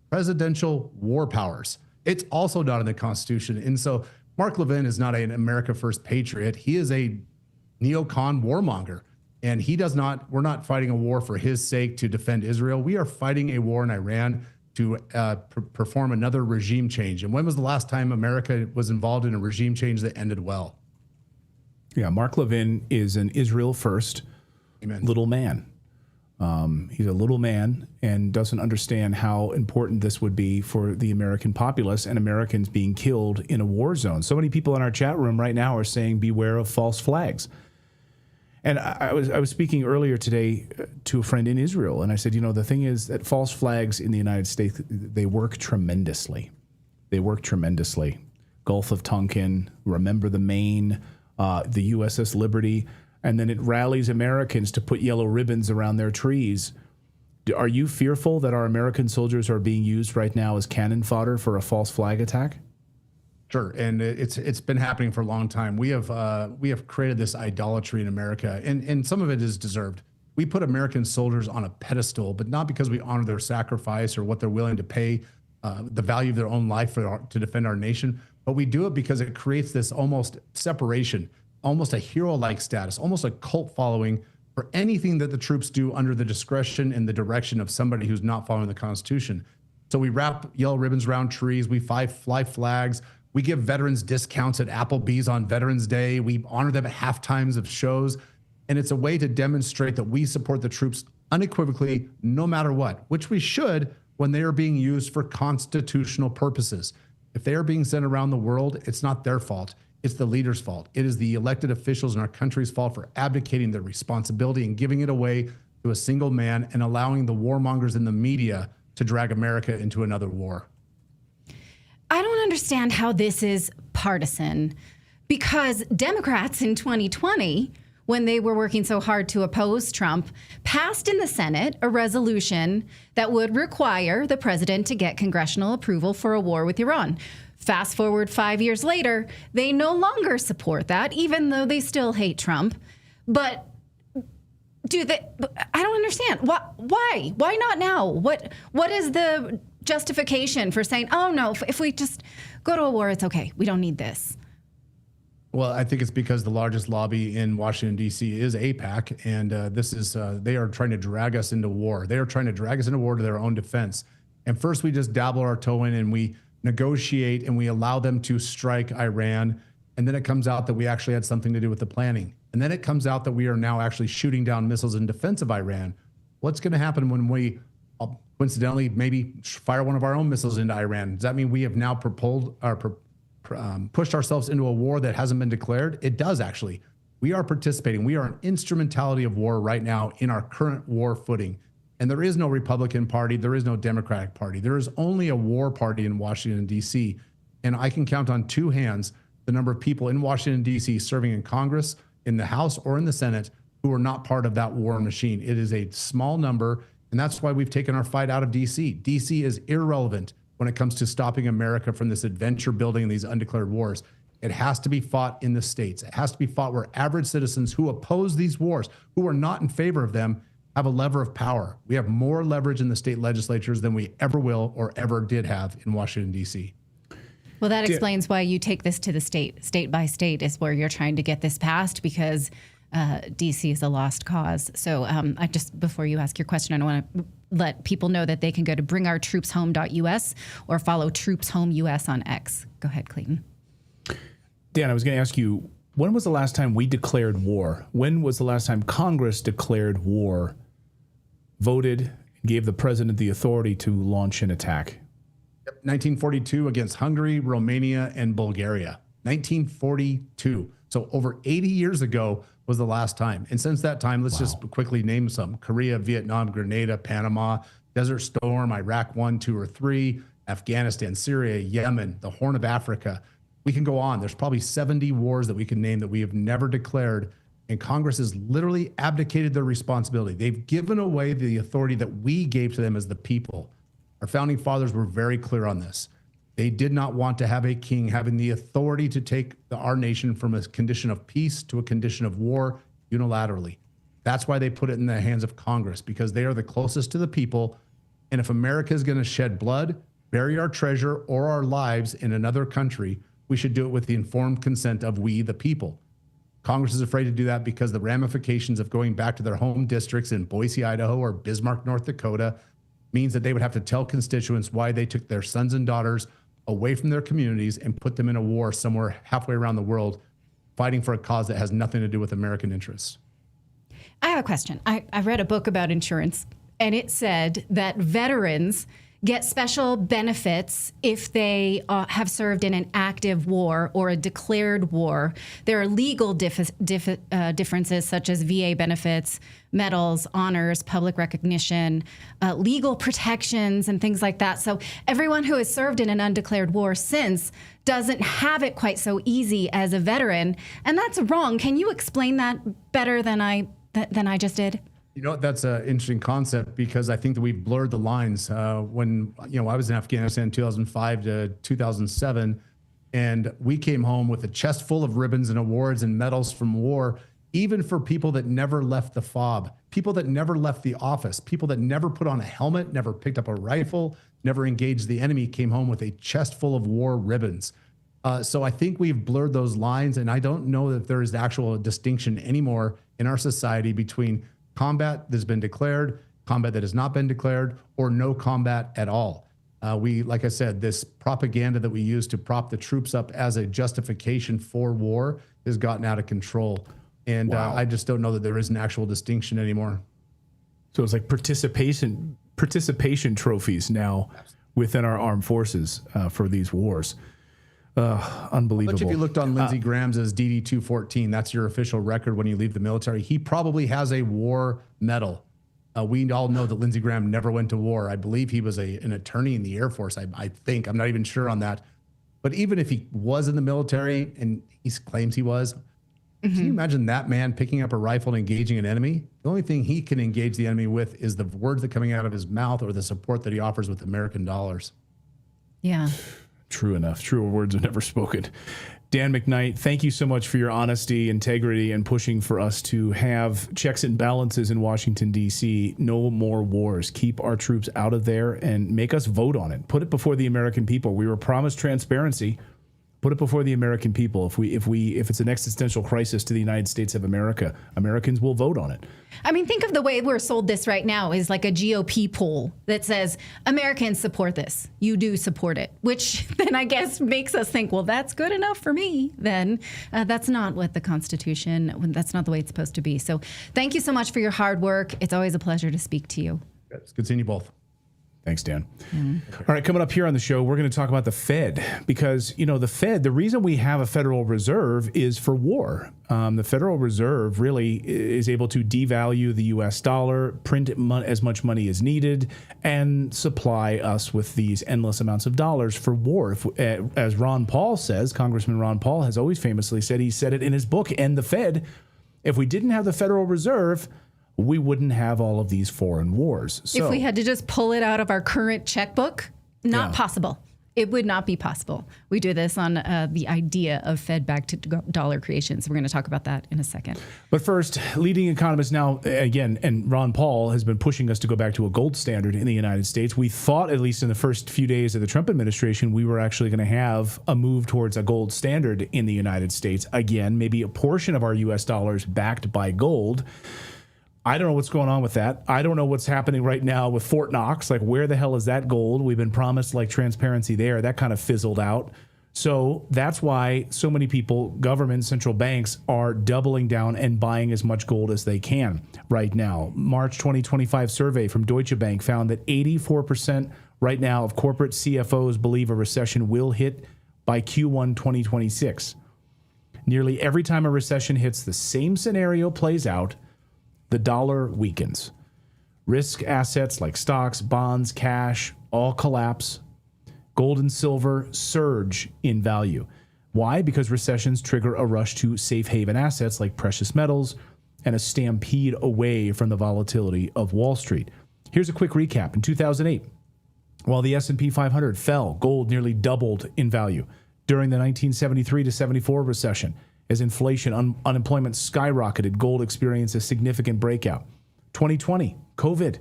Presidential war powers. It's also not in the Constitution. And so Mark Levin is not an America First patriot. He is a neocon warmonger. And we're not fighting a war for his sake to defend Israel. We are fighting a war in Iran to perform another regime change. And when was the last time America was involved in a regime change that ended well? Yeah, Mark Levin is an Israel First little man. He's a little man and doesn't understand how important this would be for the American populace and Americans being killed in a war zone. So many people in our chat room right now are saying, beware of false flags. And I was speaking earlier today to a friend in Israel, and I said, the thing is that false flags in the United States, they work tremendously. They work tremendously. Gulf of Tonkin, Remember the Maine, the USS Liberty, and then it rallies Americans to put yellow ribbons around their trees. Are you fearful that our American soldiers are being used right now as cannon fodder for a false flag attack? Sure, and it's been happening for a long time. We have created this idolatry in America, and some of it is deserved. We put American soldiers on a pedestal, but not because we honor their sacrifice or what they're willing to pay, the value of their own life to defend our nation, but we do it because it creates this almost separation, almost a hero-like status, almost a cult following for anything that the troops do under the discretion and the direction of somebody who's not following the Constitution. So we wrap yellow ribbons around trees, we fly flags, we give veterans discounts at Applebee's on Veterans Day, we honor them at half times of shows, and it's a way to demonstrate that we support the troops unequivocally, no matter what, which we should when they are being used for constitutional purposes. If they are being sent around the world, it's not their fault. It's the leader's fault. It is the elected officials in our country's fault for abdicating their responsibility and giving it away to a single man and allowing the warmongers in the media to drag America into another war. I don't understand how this is partisan, because Democrats in 2020, when they were working so hard to oppose Trump, passed in the Senate a resolution that would require the president to get congressional approval for a war with Iran. Fast forward 5 years later, they no longer support that, even though they still hate Trump. But I don't understand. Why? Why not now? What is the justification for saying, oh no, if we just go to a war, it's okay. We don't need this. Well, I think it's because the largest lobby in Washington, D.C. is AIPAC, and they are trying to drag us into war. They are trying to drag us into war to their own defense. And first we just dabble our toe in and we negotiate and we allow them to strike Iran. And then it comes out that we actually had something to do with the planning. And then it comes out that we are now actually shooting down missiles in defense of Iran. What's going to happen when we coincidentally maybe fire one of our own missiles into Iran? Does that mean we have now pushed ourselves into a war that hasn't been declared? It does, actually. We are participating. We are an instrumentality of war right now in our current war footing. And there is no Republican Party. There is no Democratic Party. There is only a war party in Washington, D.C. And I can count on two hands the number of people in Washington, D.C. serving in Congress, in the House, or in the Senate who are not part of that war machine. It is a small number, and that's why we've taken our fight out of D.C. D.C. is irrelevant when it comes to stopping America from this adventure building and these undeclared wars. It has to be fought in the states. It has to be fought where average citizens who oppose these wars, who are not in favor of them, have a lever of power. We have more leverage in the state legislatures than we ever will or ever did have in Washington, D.C. Well, that explains why you take this to the state by state is where you're trying to get this passed, because D.C. is a lost cause. So I just, before you ask your question, I want to let people know that they can go to bringourtroopshome.us or follow Troops Home US on X. Go ahead, Clayton. Dan, I was going to ask you, when was the last time we declared war? When was the last time Congress declared war, voted, gave the president the authority to launch an attack? 1942 against Hungary, Romania, and Bulgaria. 1942. So over 80 years ago was the last time. And since that time, let's just quickly name some: Korea, Vietnam, Grenada, Panama, Desert Storm, Iraq 1, 2, or 3, Afghanistan, Syria, Yemen, the Horn of Africa. We can go on. There's probably 70 wars that we can name that we have never declared. And Congress has literally abdicated their responsibility. They've given away the authority that we gave to them as the people. Our founding fathers were very clear on this. They did not want to have a king having the authority to take our nation from a condition of peace to a condition of war unilaterally. That's why they put it in the hands of Congress, because they are the closest to the people. And if America is going to shed blood, bury our treasure, or our lives in another country, we should do it with the informed consent of we, the people. Congress is afraid to do that because the ramifications of going back to their home districts in Boise, Idaho, or Bismarck, North Dakota, means that they would have to tell constituents why they took their sons and daughters away from their communities and put them in a war somewhere halfway around the world, fighting for a cause that has nothing to do with American interests. I have a question. I read a book about insurance, and it said that veterans get special benefits if they have served in an active war or a declared war. There are legal differences such as VA benefits, medals, honors, public recognition, legal protections, and things like that. So everyone who has served in an undeclared war since doesn't have it quite so easy as a veteran, and that's wrong. Can you explain that better than I just did? You know, that's an interesting concept, because I think that we've blurred the lines. When, I was in Afghanistan 2005 to 2007, and we came home with a chest full of ribbons and awards and medals from war, even for people that never left the FOB, people that never left the office, people that never put on a helmet, never picked up a rifle, never engaged the enemy, came home with a chest full of war ribbons. So I think we've blurred those lines, and I don't know that there is actual distinction anymore in our society between combat that has been declared, combat that has not been declared, or no combat at all. Like I said, this propaganda that we use to prop the troops up as a justification for war has gotten out of control. And I just don't know that there is an actual distinction anymore. So it's like participation trophies now within our armed forces for these wars. Unbelievable. But if you looked on Lindsey Graham's DD 214, that's your official record when you leave the military. He probably has a war medal. We all know that Lindsey Graham never went to war. I believe he was an attorney in the Air Force. I think. I'm not even sure on that. But even if he was in the military, and he claims he was, can you imagine that man picking up a rifle and engaging an enemy? The only thing he can engage the enemy with is the words that are coming out of his mouth or the support that he offers with American dollars. Yeah. True enough. Truer words are never spoken. Dan McKnight, thank you so much for your honesty, integrity, and pushing for us to have checks and balances in Washington, D.C. No more wars. Keep our troops out of there and make us vote on it. Put it before the American people. We were promised transparency. Put it before the American people. If it's an existential crisis to the United States of America, Americans will vote on it. I mean, think of the way we're sold this right now is like a GOP poll that says Americans support this. You do support it, which then I guess makes us think, well, that's good enough for me. Then that's not what the Constitution, that's not the way it's supposed to be. So thank you so much for your hard work. It's always a pleasure to speak to you. It's good seeing you both. Thanks, Dan. All right, coming up here on the show, we're going to talk about the Fed because, the Fed, the reason we have a Federal Reserve is for war. The Federal Reserve really is able to devalue the U.S. dollar, print as much money as needed, and supply us with these endless amounts of dollars for war. As Ron Paul says, Congressman Ron Paul has always famously said, he said it in his book, End the Fed, if we didn't have the Federal Reserve, we wouldn't have all of these foreign wars. So, if we had to just pull it out of our current checkbook, not possible. It would not be possible. We do this on the idea of Fed-backed dollar creation. So we're going to talk about that in a second. But first, leading economists now, again, and Ron Paul has been pushing us to go back to a gold standard in the United States. We thought, at least in the first few days of the Trump administration, we were actually going to have a move towards a gold standard in the United States. Again, maybe a portion of our U.S. dollars backed by gold. I don't know what's going on with that. I don't know what's happening right now with Fort Knox. Like, where the hell is that gold? We've been promised like transparency there. That kind of fizzled out. So that's why so many people, governments, central banks are doubling down and buying as much gold as they can right now. March 2025 survey from Deutsche Bank found that 84% right now of corporate CFOs believe a recession will hit by Q1 2026. Nearly every time a recession hits, the same scenario plays out. The dollar weakens. Risk assets like stocks, bonds, cash, all collapse. Gold and silver surge in value. Why? Because recessions trigger a rush to safe haven assets like precious metals and a stampede away from the volatility of Wall Street. Here's a quick recap. In 2008, while the S&P 500 fell, gold nearly doubled in value. During the 1973 to 74 recession, as inflation, unemployment skyrocketed, gold experienced a significant breakout. 2020, COVID,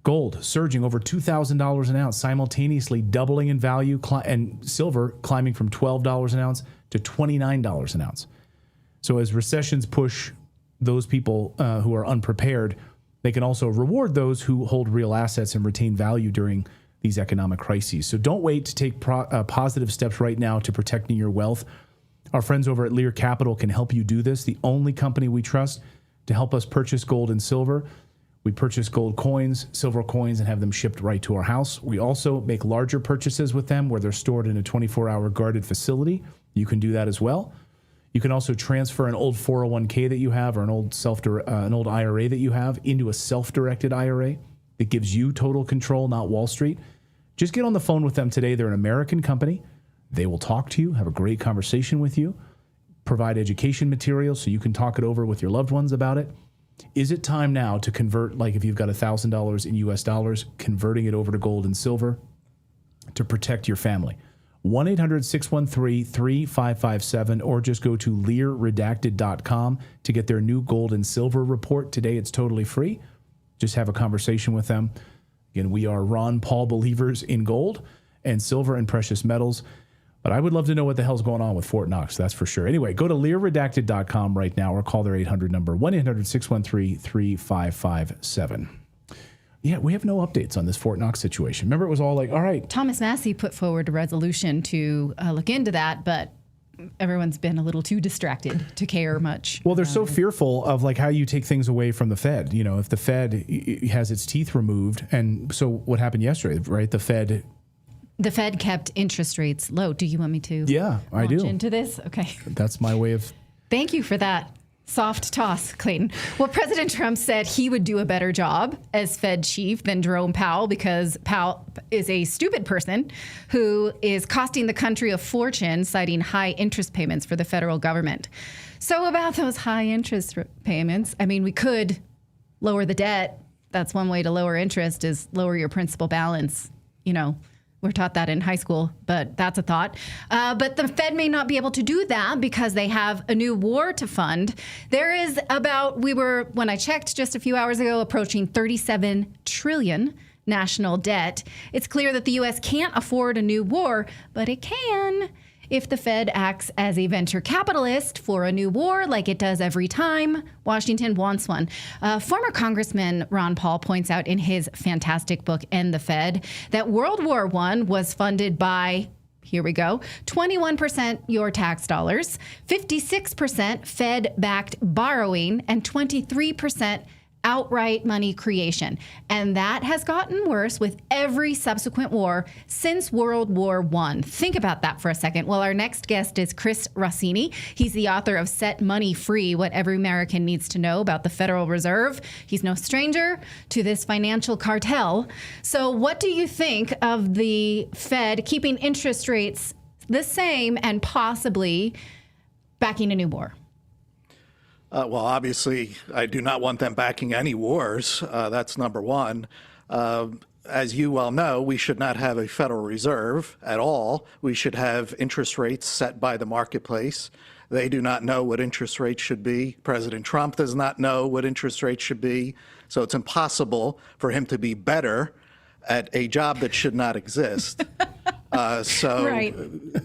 gold surging over $2,000 an ounce, simultaneously doubling in value, and silver climbing from $12 an ounce to $29 an ounce. So as recessions push those people who are unprepared, they can also reward those who hold real assets and retain value during these economic crises. So don't wait to take positive steps right now to protecting your wealth. Our friends over at Lear Capital can help you do this. The only company we trust to help us purchase gold and silver. We purchase gold coins, silver coins, and have them shipped right to our house. We also make larger purchases with them where they're stored in a 24-hour guarded facility. You can do that as well. You can also transfer an old 401k that you have or an old IRA that you have into a self-directed IRA that gives you total control, not Wall Street. Just get on the phone with them today. They're an American company. They will talk to you, have a great conversation with you, provide education materials so you can talk it over with your loved ones about it. Is it time now to convert, like if you've got $1,000 in US dollars, converting it over to gold and silver to protect your family? 1-800-613-3557 or just go to learredacted.com to get their new gold and silver report. Today it's totally free. Just have a conversation with them. Again, we are Ron Paul believers in gold and silver and precious metals. But I would love to know what the hell's going on with Fort Knox, that's for sure. Anyway, go to learredacted.com right now or call their 800 number, 1-800-613-3557. Yeah, we have no updates on this Fort Knox situation. Remember, it was all like, all right. Thomas Massey put forward a resolution to look into that, but everyone's been a little too distracted to care much. Well, they're so fearful of like how you take things away from the Fed. You know, if the Fed has its teeth removed, and so what happened yesterday, right? The Fed The Fed kept interest rates low. Do you want me to? Yeah, I launch do. Into this? Okay. That's my way of. Thank you for that soft toss, Clayton. Well, President Trump said he would do a better job as Fed chief than Jerome Powell because Powell is a stupid person who is costing the country a fortune, citing high interest payments for the federal government. So about those high interest payments, I mean, we could lower the debt. That's one way to lower interest is lower your principal balance. You know, we're taught that in high school, but that's a thought. But the Fed may not be able to do that because they have a new war to fund. There is when I checked just a few hours ago, approaching 37 trillion national debt. It's clear that the U.S. can't afford a new war, but it can if the Fed acts as a venture capitalist for a new war, like it does every time Washington wants one. Former Congressman Ron Paul points out in his fantastic book, End the Fed, that World War I was funded by, here we go, 21% your tax dollars, 56% Fed-backed borrowing, and 23% outright money creation. And that has gotten worse with every subsequent war since World War I. Think about that for a second. Well, our next guest is Chris Rossini. He's the author of Set Money Free, What Every American Needs to Know About the Federal Reserve. He's no stranger to this financial cartel. So what do you think of the Fed keeping interest rates the same and possibly backing a new war? Well, obviously, I do not want them backing any wars. That's number one. As you well know, we should not have a Federal Reserve at all. We should have interest rates set by the marketplace. They do not know what interest rates should be. President Trump does not know what interest rates should be. So it's impossible for him to be better at a job that should not exist. Right.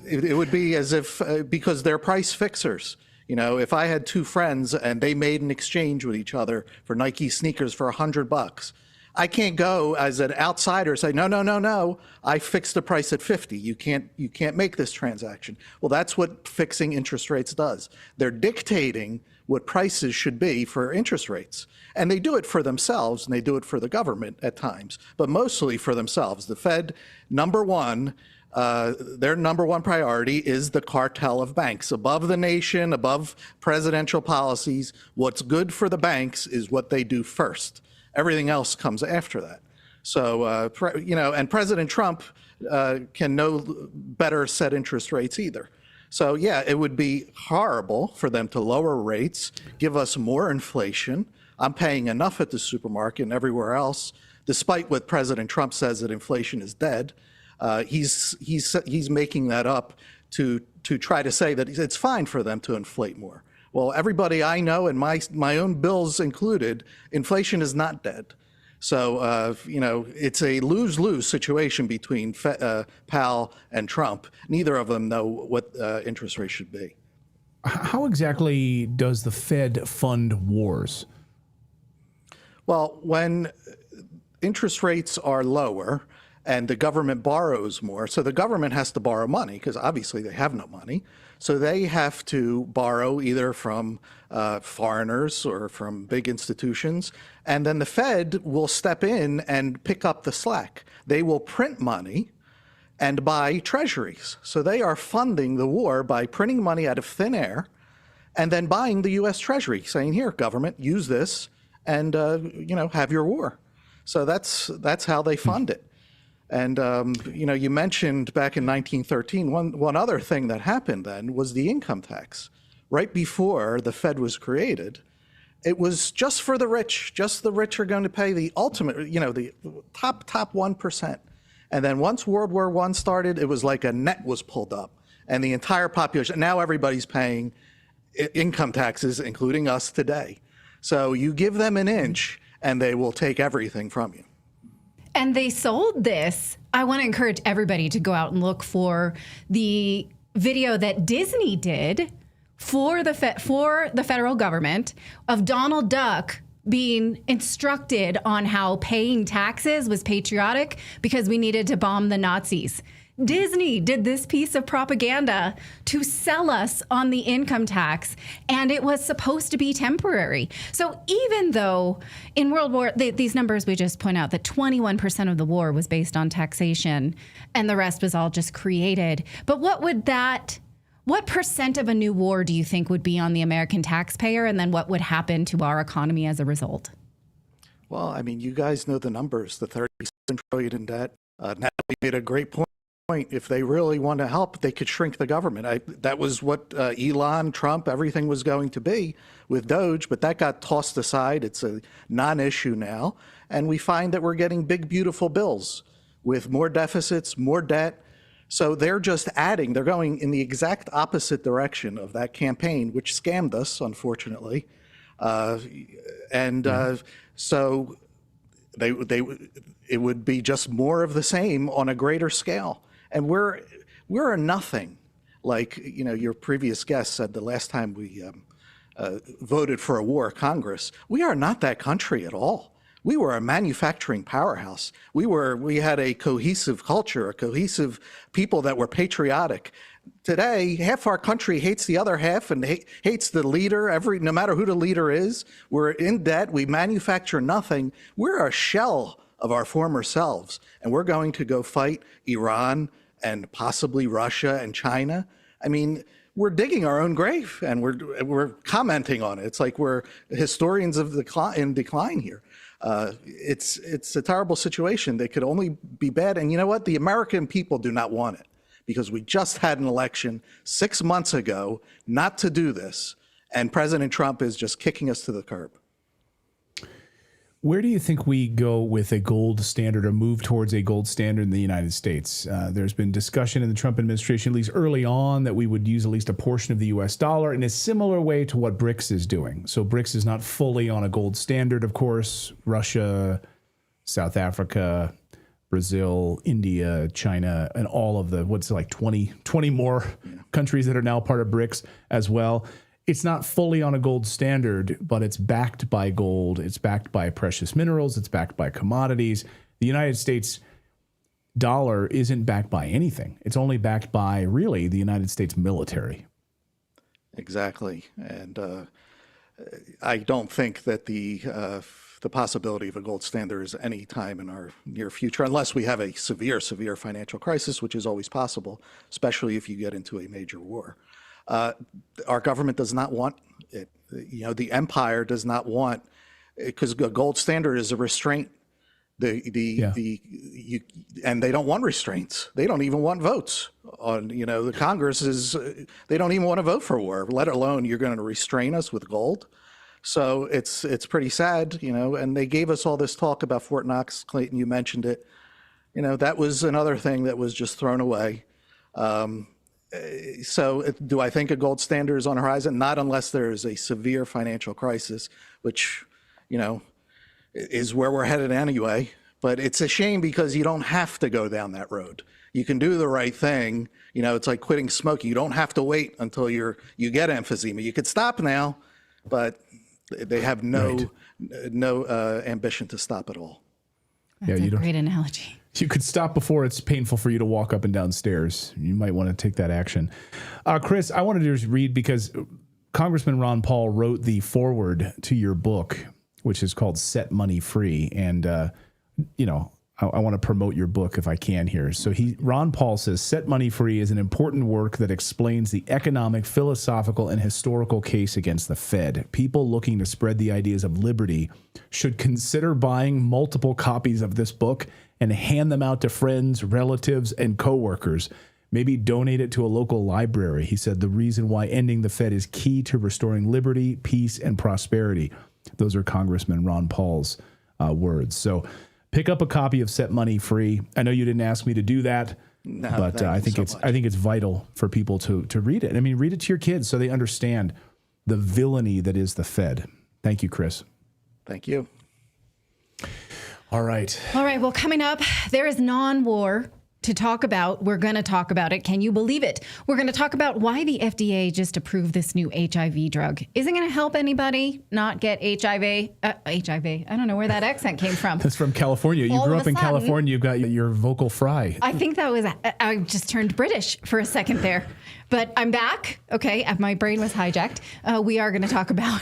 It would be as if, because they're price fixers. You know, if I had two friends and they made an exchange with each other for Nike sneakers for $100, I can't go as an outsider say, no, I fixed the price at 50. You can't make this transaction. Well, that's what fixing interest rates does. They're dictating what prices should be for interest rates. And they do it for themselves and they do it for the government at times, but mostly for themselves. The Fed, their number one priority is the cartel of banks. Above the nation, above presidential policies, what's good for the banks is what they do first. Everything else comes after that. So, and President Trump can no better set interest rates either. So, yeah, it would be horrible for them to lower rates, give us more inflation. I'm paying enough at the supermarket and everywhere else, despite what President Trump says that inflation is dead. He's making that up to try to say that it's fine for them to inflate more. Well, everybody I know, and my own bills included, inflation is not dead. So it's a lose-lose situation between Powell and Trump. Neither of them know what interest rates should be. How exactly does the Fed fund wars? Well, when interest rates are lower and the government borrows more, so the government has to borrow money because obviously they have no money. So they have to borrow either from foreigners or from big institutions. And then the Fed will step in and pick up the slack. They will print money and buy treasuries. So they are funding the war by printing money out of thin air and then buying the U.S. Treasury, saying, here, government, use this and, have your war. So that's how they fund it. And, you mentioned back in 1913, one other thing that happened then was the income tax. Right before the Fed was created, it was just for the rich. Just the rich are going to pay the ultimate, the top 1%. And then once World War I started, it was like a net was pulled up. And the entire population, now everybody's paying income taxes, including us today. So you give them an inch, and they will take everything from you. And they sold this. I want to encourage everybody to go out and look for the video that Disney did for the federal government of Donald Duck being instructed on how paying taxes was patriotic because we needed to bomb the Nazis. Disney did this piece of propaganda to sell us on the income tax, and it was supposed to be temporary. So even though in World War, these numbers we just point out that 21% of the war was based on taxation and the rest was all just created. But what percent of a new war do you think would be on the American taxpayer, and then what would happen to our economy as a result? Well, I mean, you guys know the numbers, the 37 trillion in debt. Natalie made a great point. If they really want to help, they could shrink the government. That was what Elon, Trump, everything was going to be with Doge, but that got tossed aside. It's a non-issue now. And we find that we're getting big, beautiful bills with more deficits, more debt. So they're just adding, they're going in the exact opposite direction of that campaign, which scammed us, unfortunately. So it would be just more of the same on a greater scale. And we're a nothing, like your previous guest said the last time we voted for a war Congress. We are not that country at all. We were a manufacturing powerhouse. We had a cohesive culture, a cohesive people that were patriotic. Today, half our country hates the other half and hates the leader. No matter who the leader is, we're in debt. We manufacture nothing. We're a shell of our former selves, and we're going to go fight Iran and possibly Russia and China. I mean, we're digging our own grave, and we're commenting on it. It's like we're historians of in decline here. It's a terrible situation. They could only be bad. And you know what? The American people do not want it, because we just had an election 6 months ago not to do this, and President Trump is just kicking us to the curb. Where do you think we go with a gold standard or move towards a gold standard in the United States? There's been discussion in the Trump administration, at least early on, that we would use at least a portion of the U.S. dollar in a similar way to what BRICS is doing. So BRICS is not fully on a gold standard, of course. Russia, South Africa, Brazil, India, China, and all of the, 20 more countries that are now part of BRICS as well. It's not fully on a gold standard, but it's backed by gold. It's backed by precious minerals. It's backed by commodities. The United States dollar isn't backed by anything. It's only backed by, really, the United States military. Exactly. And I don't think that the possibility of a gold standard is any time in our near future, unless we have a severe financial crisis, which is always possible, especially if you get into a major war. Our government does not want it. The empire does not want, because a gold standard is a restraint. And they don't want restraints. They don't even want votes on, the Congress is, they don't even want to vote for war, let alone you're going to restrain us with gold. So it's pretty sad, and they gave us all this talk about Fort Knox, Clayton, you mentioned it. That was another thing that was just thrown away. So do I think a gold standard is on the horizon? Not unless there is a severe financial crisis, which, is where we're headed anyway. But it's a shame because you don't have to go down that road. You can do the right thing. It's like quitting smoking. You don't have to wait until you get emphysema. You could stop now, but they have no ambition to stop at all. That's a great analogy. You could stop before it's painful for you to walk up and down stairs. You might want to take that action. Chris, I wanted to just read, because Congressman Ron Paul wrote the foreword to your book, which is called Set Money Free. And, I want to promote your book if I can here. So Ron Paul says, Set Money Free is an important work that explains the economic, philosophical, and historical case against the Fed. People looking to spread the ideas of liberty should consider buying multiple copies of this book and hand them out to friends, relatives, and coworkers. Maybe donate it to a local library. He said the reason why ending the Fed is key to restoring liberty, peace, and prosperity. Those are Congressman Ron Paul's words. So pick up a copy of Set Money Free. I know you didn't ask me to do that, but I think it's vital for people to read it. I mean, read it to your kids so they understand the villainy that is the Fed. Thank you, Chris. Thank you. All right. Well, coming up, there is non-war to talk about. We're going to talk about it. Can you believe it? We're going to talk about why the FDA just approved this new HIV drug. Is it going to help anybody not get HIV? HIV. I don't know where that accent came from. That's from California. You All grew of up a in sudden- California. You've got your vocal fry. I think that was, I just turned British for a second there. But I'm back. Okay. My brain was hijacked. We are going to talk about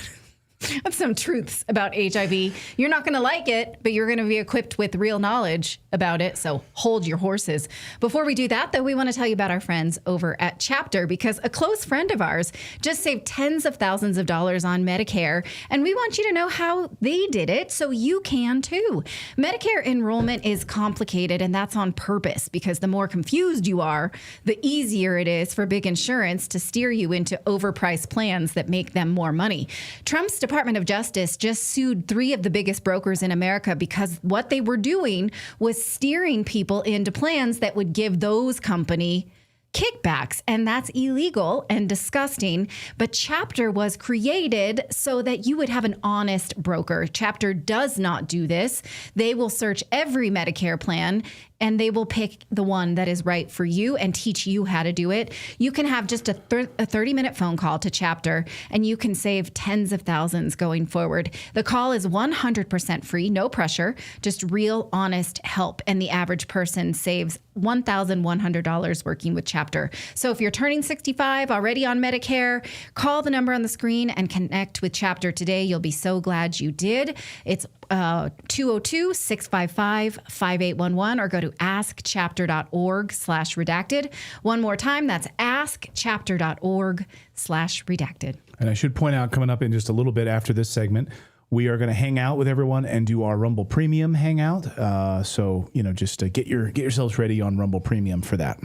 some truths about HIV. You're not going to like it, but you're going to be equipped with real knowledge about it. So hold your horses. Before we do that, though, we want to tell you about our friends over at Chapter, because a close friend of ours just saved tens of thousands of dollars on Medicare. And we want you to know how they did it so you can too. Medicare enrollment is complicated, and that's on purpose, because the more confused you are, the easier it is for big insurance to steer you into overpriced plans that make them more money. Trump's Department of Justice just sued 3 of the biggest brokers in America because what they were doing was steering people into plans that would give those companies kickbacks, and that's illegal and disgusting. But Chapter was created so that you would have an honest broker. Chapter does not do this. They will search every Medicare plan, and they will pick the one that is right for you and teach you how to do it. You can have just a 30-minute phone call to Chapter, and you can save tens of thousands going forward. The call is 100% free, no pressure, just real, honest help. And the average person saves $1,100 working with Chapter. So if you're turning 65, already on Medicare, call the number on the screen and connect with Chapter today. You'll be so glad you did. It's 202-655-5811, or go to askchapter.org/redacted. One more time, that's askchapter.org/redacted. And I should point out, coming up in just a little bit after this segment, we are going to hang out with everyone and do our Rumble Premium hangout. So, just get yourselves ready on Rumble Premium for that.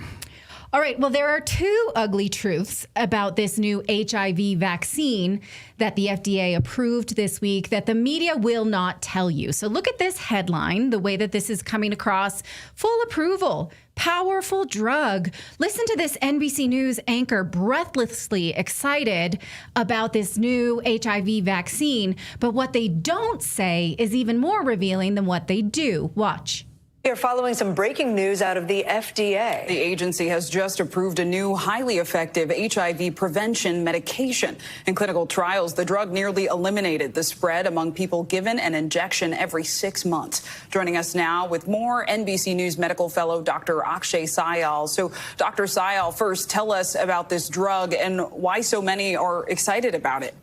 All right. Well, there are 2 ugly truths about this new HIV vaccine that the FDA approved this week that the media will not tell you. So look at this headline, the way that this is coming across. Full approval, powerful drug. Listen to this NBC News anchor breathlessly excited about this new HIV vaccine. But what they don't say is even more revealing than what they do. Watch. We are following some breaking news out of the FDA. The agency has just approved a new, highly effective HIV prevention medication. In clinical trials, the drug nearly eliminated the spread among people given an injection every 6 months. Joining us now with more, NBC News medical fellow Dr. Akshay Syal. So, Dr. Syal, first, tell us about this drug and why so many are excited about it.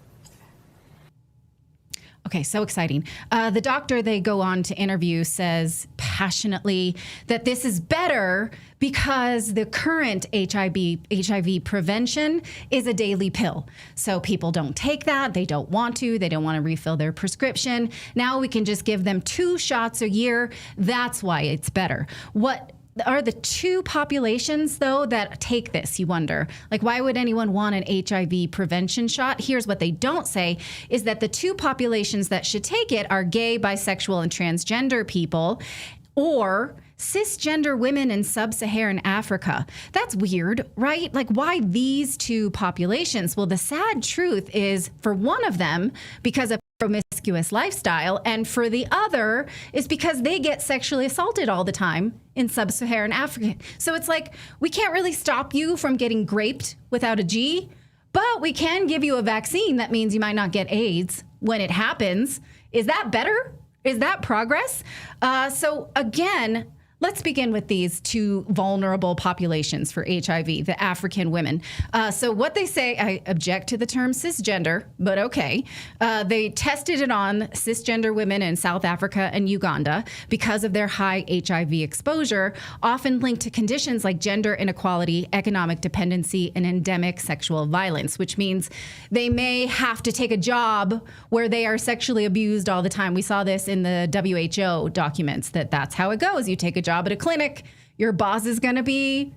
Okay, so exciting. The doctor they go on to interview says passionately that this is better because the current HIV prevention is a daily pill. So people don't take that. They don't want to. They don't want to refill their prescription. Now we can just give them 2 shots a year. That's why it's better. What are the 2 populations, though, that take this, you wonder? Like, why would anyone want an HIV prevention shot? Here's what they don't say, is that the 2 populations that should take it are gay, bisexual, and transgender people, or cisgender women in sub-Saharan Africa. That's weird, right? Like, why these 2 populations? Well, the sad truth is, for one of them, because of promiscuous lifestyle, and for the other is because they get sexually assaulted all the time in sub-Saharan Africa. So it's like, we can't really stop you from getting graped without a G, but we can give you a vaccine that means you might not get AIDS when it happens. Is that better? Is that progress? So again, let's begin with these 2 vulnerable populations for HIV, the African women. So what they say, I object to the term cisgender, but okay. They tested it on cisgender women in South Africa and Uganda because of their high HIV exposure, often linked to conditions like gender inequality, economic dependency, and endemic sexual violence, which means they may have to take a job where they are sexually abused all the time. We saw this in the WHO documents, that's how it goes. You take a job at a clinic, your boss is going to be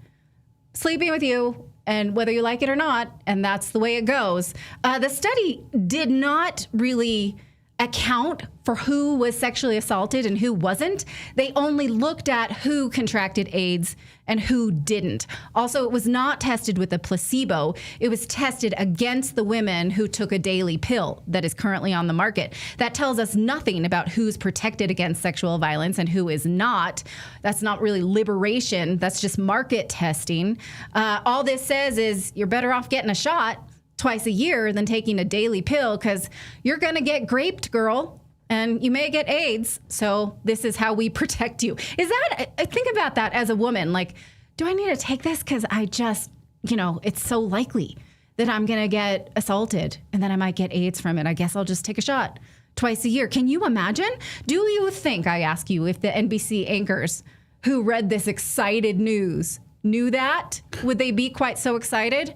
sleeping with you, and whether you like it or not, and that's the way it goes. The study did not really account for who was sexually assaulted and who wasn't. They only looked at who contracted AIDS and who didn't. Also, it was not tested with a placebo. It was tested against the women who took a daily pill that is currently on the market. That tells us nothing about who's protected against sexual violence and who is not. That's not really liberation. That's just market testing. All this says is you're better off getting a shot twice a year than taking a daily pill, because you're going to get graped, girl. And you may get AIDS, so this is how we protect you. Is that, think about that as a woman. Like, do I need to take this? Because I just, it's so likely that I'm going to get assaulted and then I might get AIDS from it. I guess I'll just take a shot twice a year. Can you imagine? Do you think, I ask you, if the NBC anchors who read this excited news knew that? Would they be quite so excited?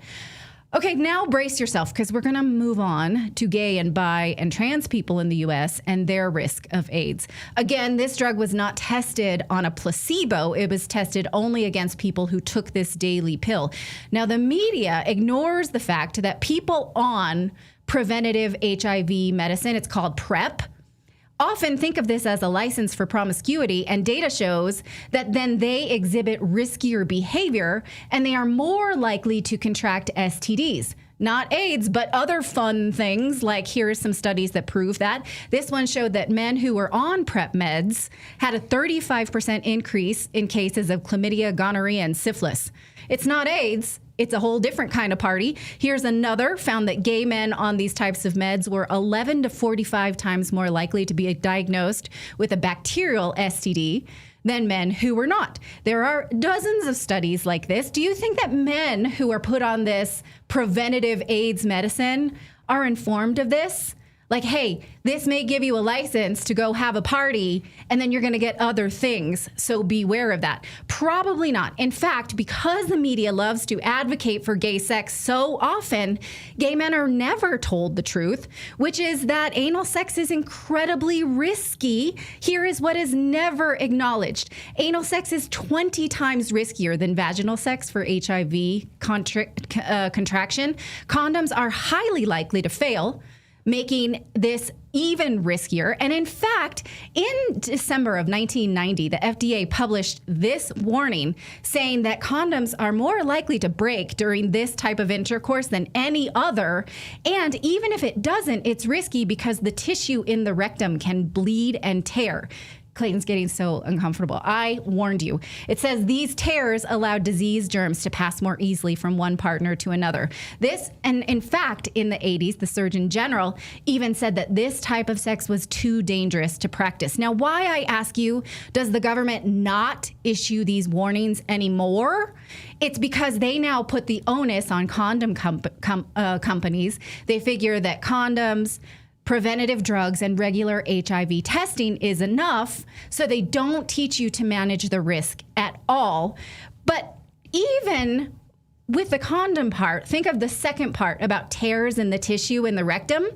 Okay, now brace yourself, because we're going to move on to gay and bi and trans people in the U.S. and their risk of AIDS. Again, this drug was not tested on a placebo. It was tested only against people who took this daily pill. Now, the media ignores the fact that people on preventative HIV medicine, it's called PrEP, often think of this as a license for promiscuity, and data shows that then they exhibit riskier behavior and they are more likely to contract STDs. Not AIDS, but other fun things, like here are some studies that prove that. This one showed that men who were on PrEP meds had a 35% increase in cases of chlamydia, gonorrhea, and syphilis. It's not AIDS. It's a whole different kind of party. Here's another, found that gay men on these types of meds were 11 to 45 times more likely to be diagnosed with a bacterial STD than men who were not. There are dozens of studies like this. Do you think that men who are put on this preventative AIDS medicine are informed of this? Like, hey, this may give you a license to go have a party, and then you're going to get other things, so beware of that. Probably not. In fact, because the media loves to advocate for gay sex so often, gay men are never told the truth, which is that anal sex is incredibly risky. Here is what is never acknowledged. Anal sex is 20 times riskier than vaginal sex for HIV contraction. Condoms are highly likely to fail, making this even riskier. And in fact, in December of 1990, the FDA published this warning saying that condoms are more likely to break during this type of intercourse than any other. And even if it doesn't, it's risky because the tissue in the rectum can bleed and tear. Clayton's getting so uncomfortable. I warned you. It says these tears allow disease germs to pass more easily from one partner to another. This, and in fact, in the 80s, the Surgeon General even said that this type of sex was too dangerous to practice. Now, why, I ask you, does the government not issue these warnings anymore? It's because they now put the onus on condom companies. They figure that condoms, preventative drugs, and regular HIV testing is enough, so they don't teach you to manage the risk at all. But even with the condom part, think of the second part about tears in the tissue in the rectum.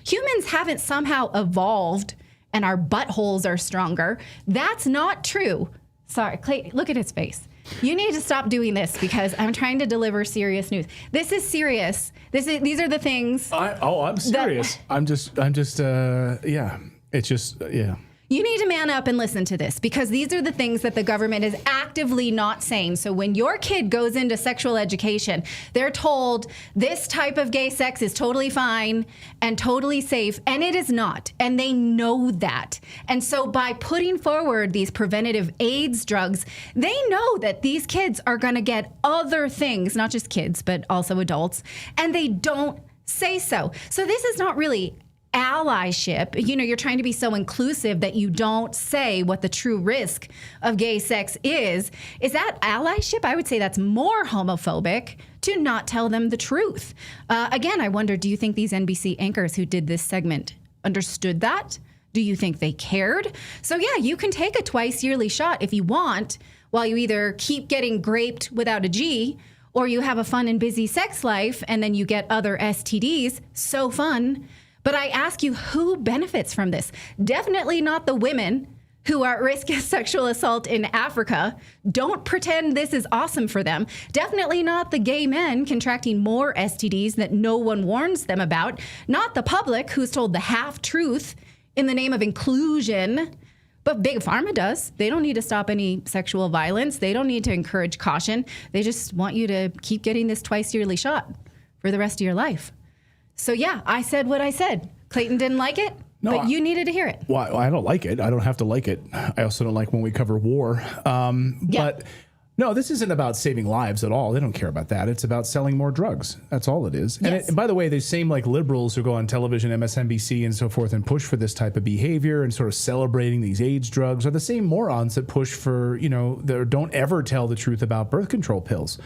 Humans haven't somehow evolved and our buttholes are stronger. That's not true. Sorry, Clay, look at his face. You need to stop doing this because I'm trying to deliver serious news. This is serious. These are the things. I'm serious. I'm just, yeah. It's just, yeah. You need to man up and listen to this, because these are the things that the government is actively not saying. So when your kid goes into sexual education, they're told this type of gay sex is totally fine and totally safe, and it is not. And they know that. And so by putting forward these preventative AIDS drugs, they know that these kids are going to get other things, not just kids, but also adults, and they don't say so. So this is not really allyship. You know, you're trying to be so inclusive that you don't say what the true risk of gay sex is. Is that allyship? I would say that's more homophobic to not tell them the truth. Again, I wonder, do you think these NBC anchors who did this segment understood that? Do you think they cared? So yeah, you can take a twice yearly shot if you want, while you either keep getting graped without a G, or you have a fun and busy sex life and then you get other STDs. So fun. But I ask you, who benefits from this? Definitely not the women who are at risk of sexual assault in Africa. Don't pretend this is awesome for them. Definitely not the gay men contracting more STDs that no one warns them about. Not the public, who's told the half-truth in the name of inclusion. But Big Pharma does. They don't need to stop any sexual violence. They don't need to encourage caution. They just want you to keep getting this twice yearly shot for the rest of your life. So yeah, I said what I said. Clayton didn't like it, but you needed to hear it. Well, I don't like it. I don't have to like it. I also don't like when we cover war. But no, this isn't about saving lives at all. They don't care about that. It's about selling more drugs. That's all it is. Yes. And by the way, these same like liberals who go on television, MSNBC and so forth, and push for this type of behavior and sort of celebrating these AIDS drugs are the same morons that push for, don't ever tell the truth about birth control pills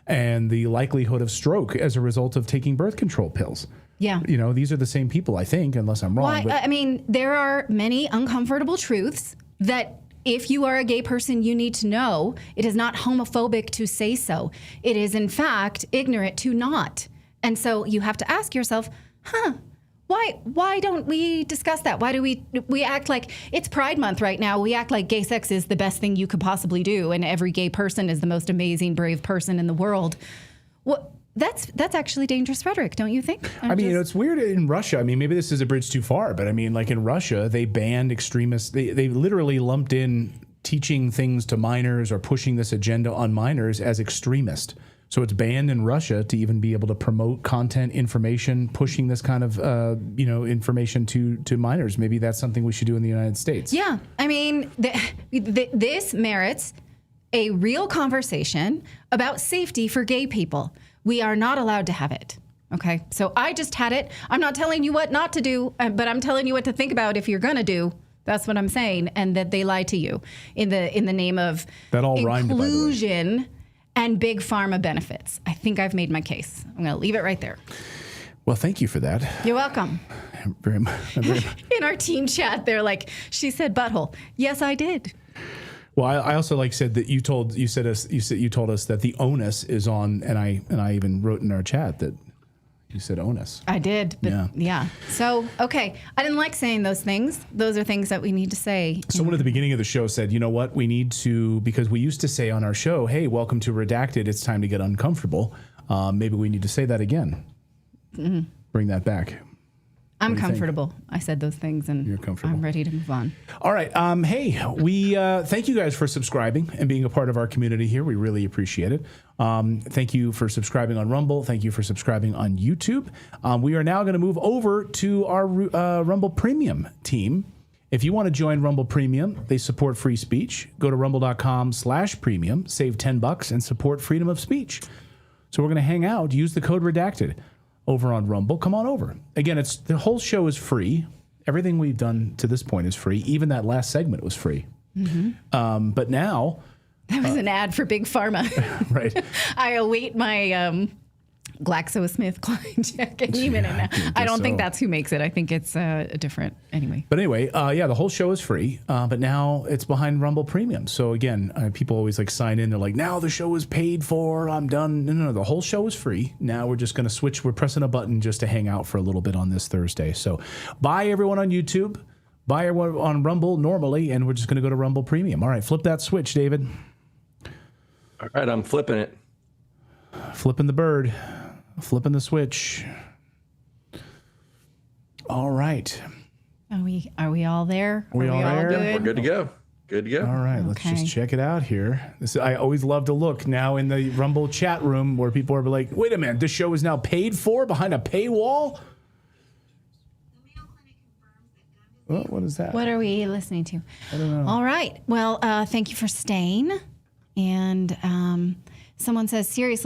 and the likelihood of stroke as a result of taking birth control pills. Yeah. These are the same people, I think, unless I'm wrong. Well, I mean, there are many uncomfortable truths that if you are a gay person, you need to know. It is not homophobic to say so. It is, in fact, ignorant to not. And so you have to ask yourself, why don't we discuss that? Why do we act like it's Pride Month right now? We act like gay sex is the best thing you could possibly do, and every gay person is the most amazing, brave person in the world. Well, that's actually dangerous rhetoric, don't you think? I mean, it's weird in Russia. I mean, maybe this is a bridge too far, but I mean, like in Russia, they banned extremists. They literally lumped in teaching things to minors or pushing this agenda on minors as extremist. So it's banned in Russia to even be able to promote content, information, pushing this kind of, information to minors. Maybe that's something we should do in the United States. Yeah. I mean, this merits a real conversation about safety for gay people. We are not allowed to have it. Okay. So I just had it. I'm not telling you what not to do, but I'm telling you what to think about if you're going to do. That's what I'm saying. And that they lie to you in the name of that all inclusion and big pharma benefits. I think I've made my case. I'm going to leave it right there. Well, thank you for that. You're welcome. Very much. In our team chat, they're like, she said butthole. Yes, I did. Well, I also said that you told us that the onus is on, and I even wrote in our chat that you said onus. I did, but yeah. So, okay. I didn't like saying those things. Those are things that we need to say. Someone at the beginning of the show said, you know what, we need to, because we used to say on our show, hey, welcome to Redacted, it's time to get uncomfortable. Maybe we need to say that again. Mm-hmm. Bring that back. I'm comfortable. I said those things, and you're comfortable. I'm ready to move on. All right. Hey, we thank you guys for subscribing and being a part of our community here. We really appreciate it. Thank you for subscribing on Rumble. Thank you for subscribing on YouTube. We are now going to move over to our Rumble Premium team. If you want to join Rumble Premium, they support free speech. Go to rumble.com/premium, save $10, and support freedom of speech. So we're going to hang out. Use the code Redacted over on Rumble. Come on over. Again, the whole show is free. Everything we've done to this point is free. Even that last segment was free. Mm-hmm. But now... That was an ad for Big Pharma. Right. I await my GlaxoSmithKline check any minute now. I don't think that's who makes it. I think it's a different... Anyway. But anyway, the whole show is free. But now it's behind Rumble Premium. So again, people always sign in. They're like, now the show is paid for. I'm done. No. The whole show is free. Now we're just going to switch. We're pressing a button just to hang out for a little bit on this Thursday. So bye, everyone on YouTube. Bye, everyone on Rumble normally. And we're just going to go to Rumble Premium. All right, flip that switch, David. All right, I'm flipping it. Flipping the bird. Flipping the switch. All right. Are we all there? Are we all there? We're good to go. Good to go. All right, let's just check it out here. I always love to look now in the Rumble chat room where people are like, wait a minute, this show is now paid for behind a paywall? Oh, what is that? What are we listening to? I don't know. All right. Well, thank you for staying. And someone says, seriously,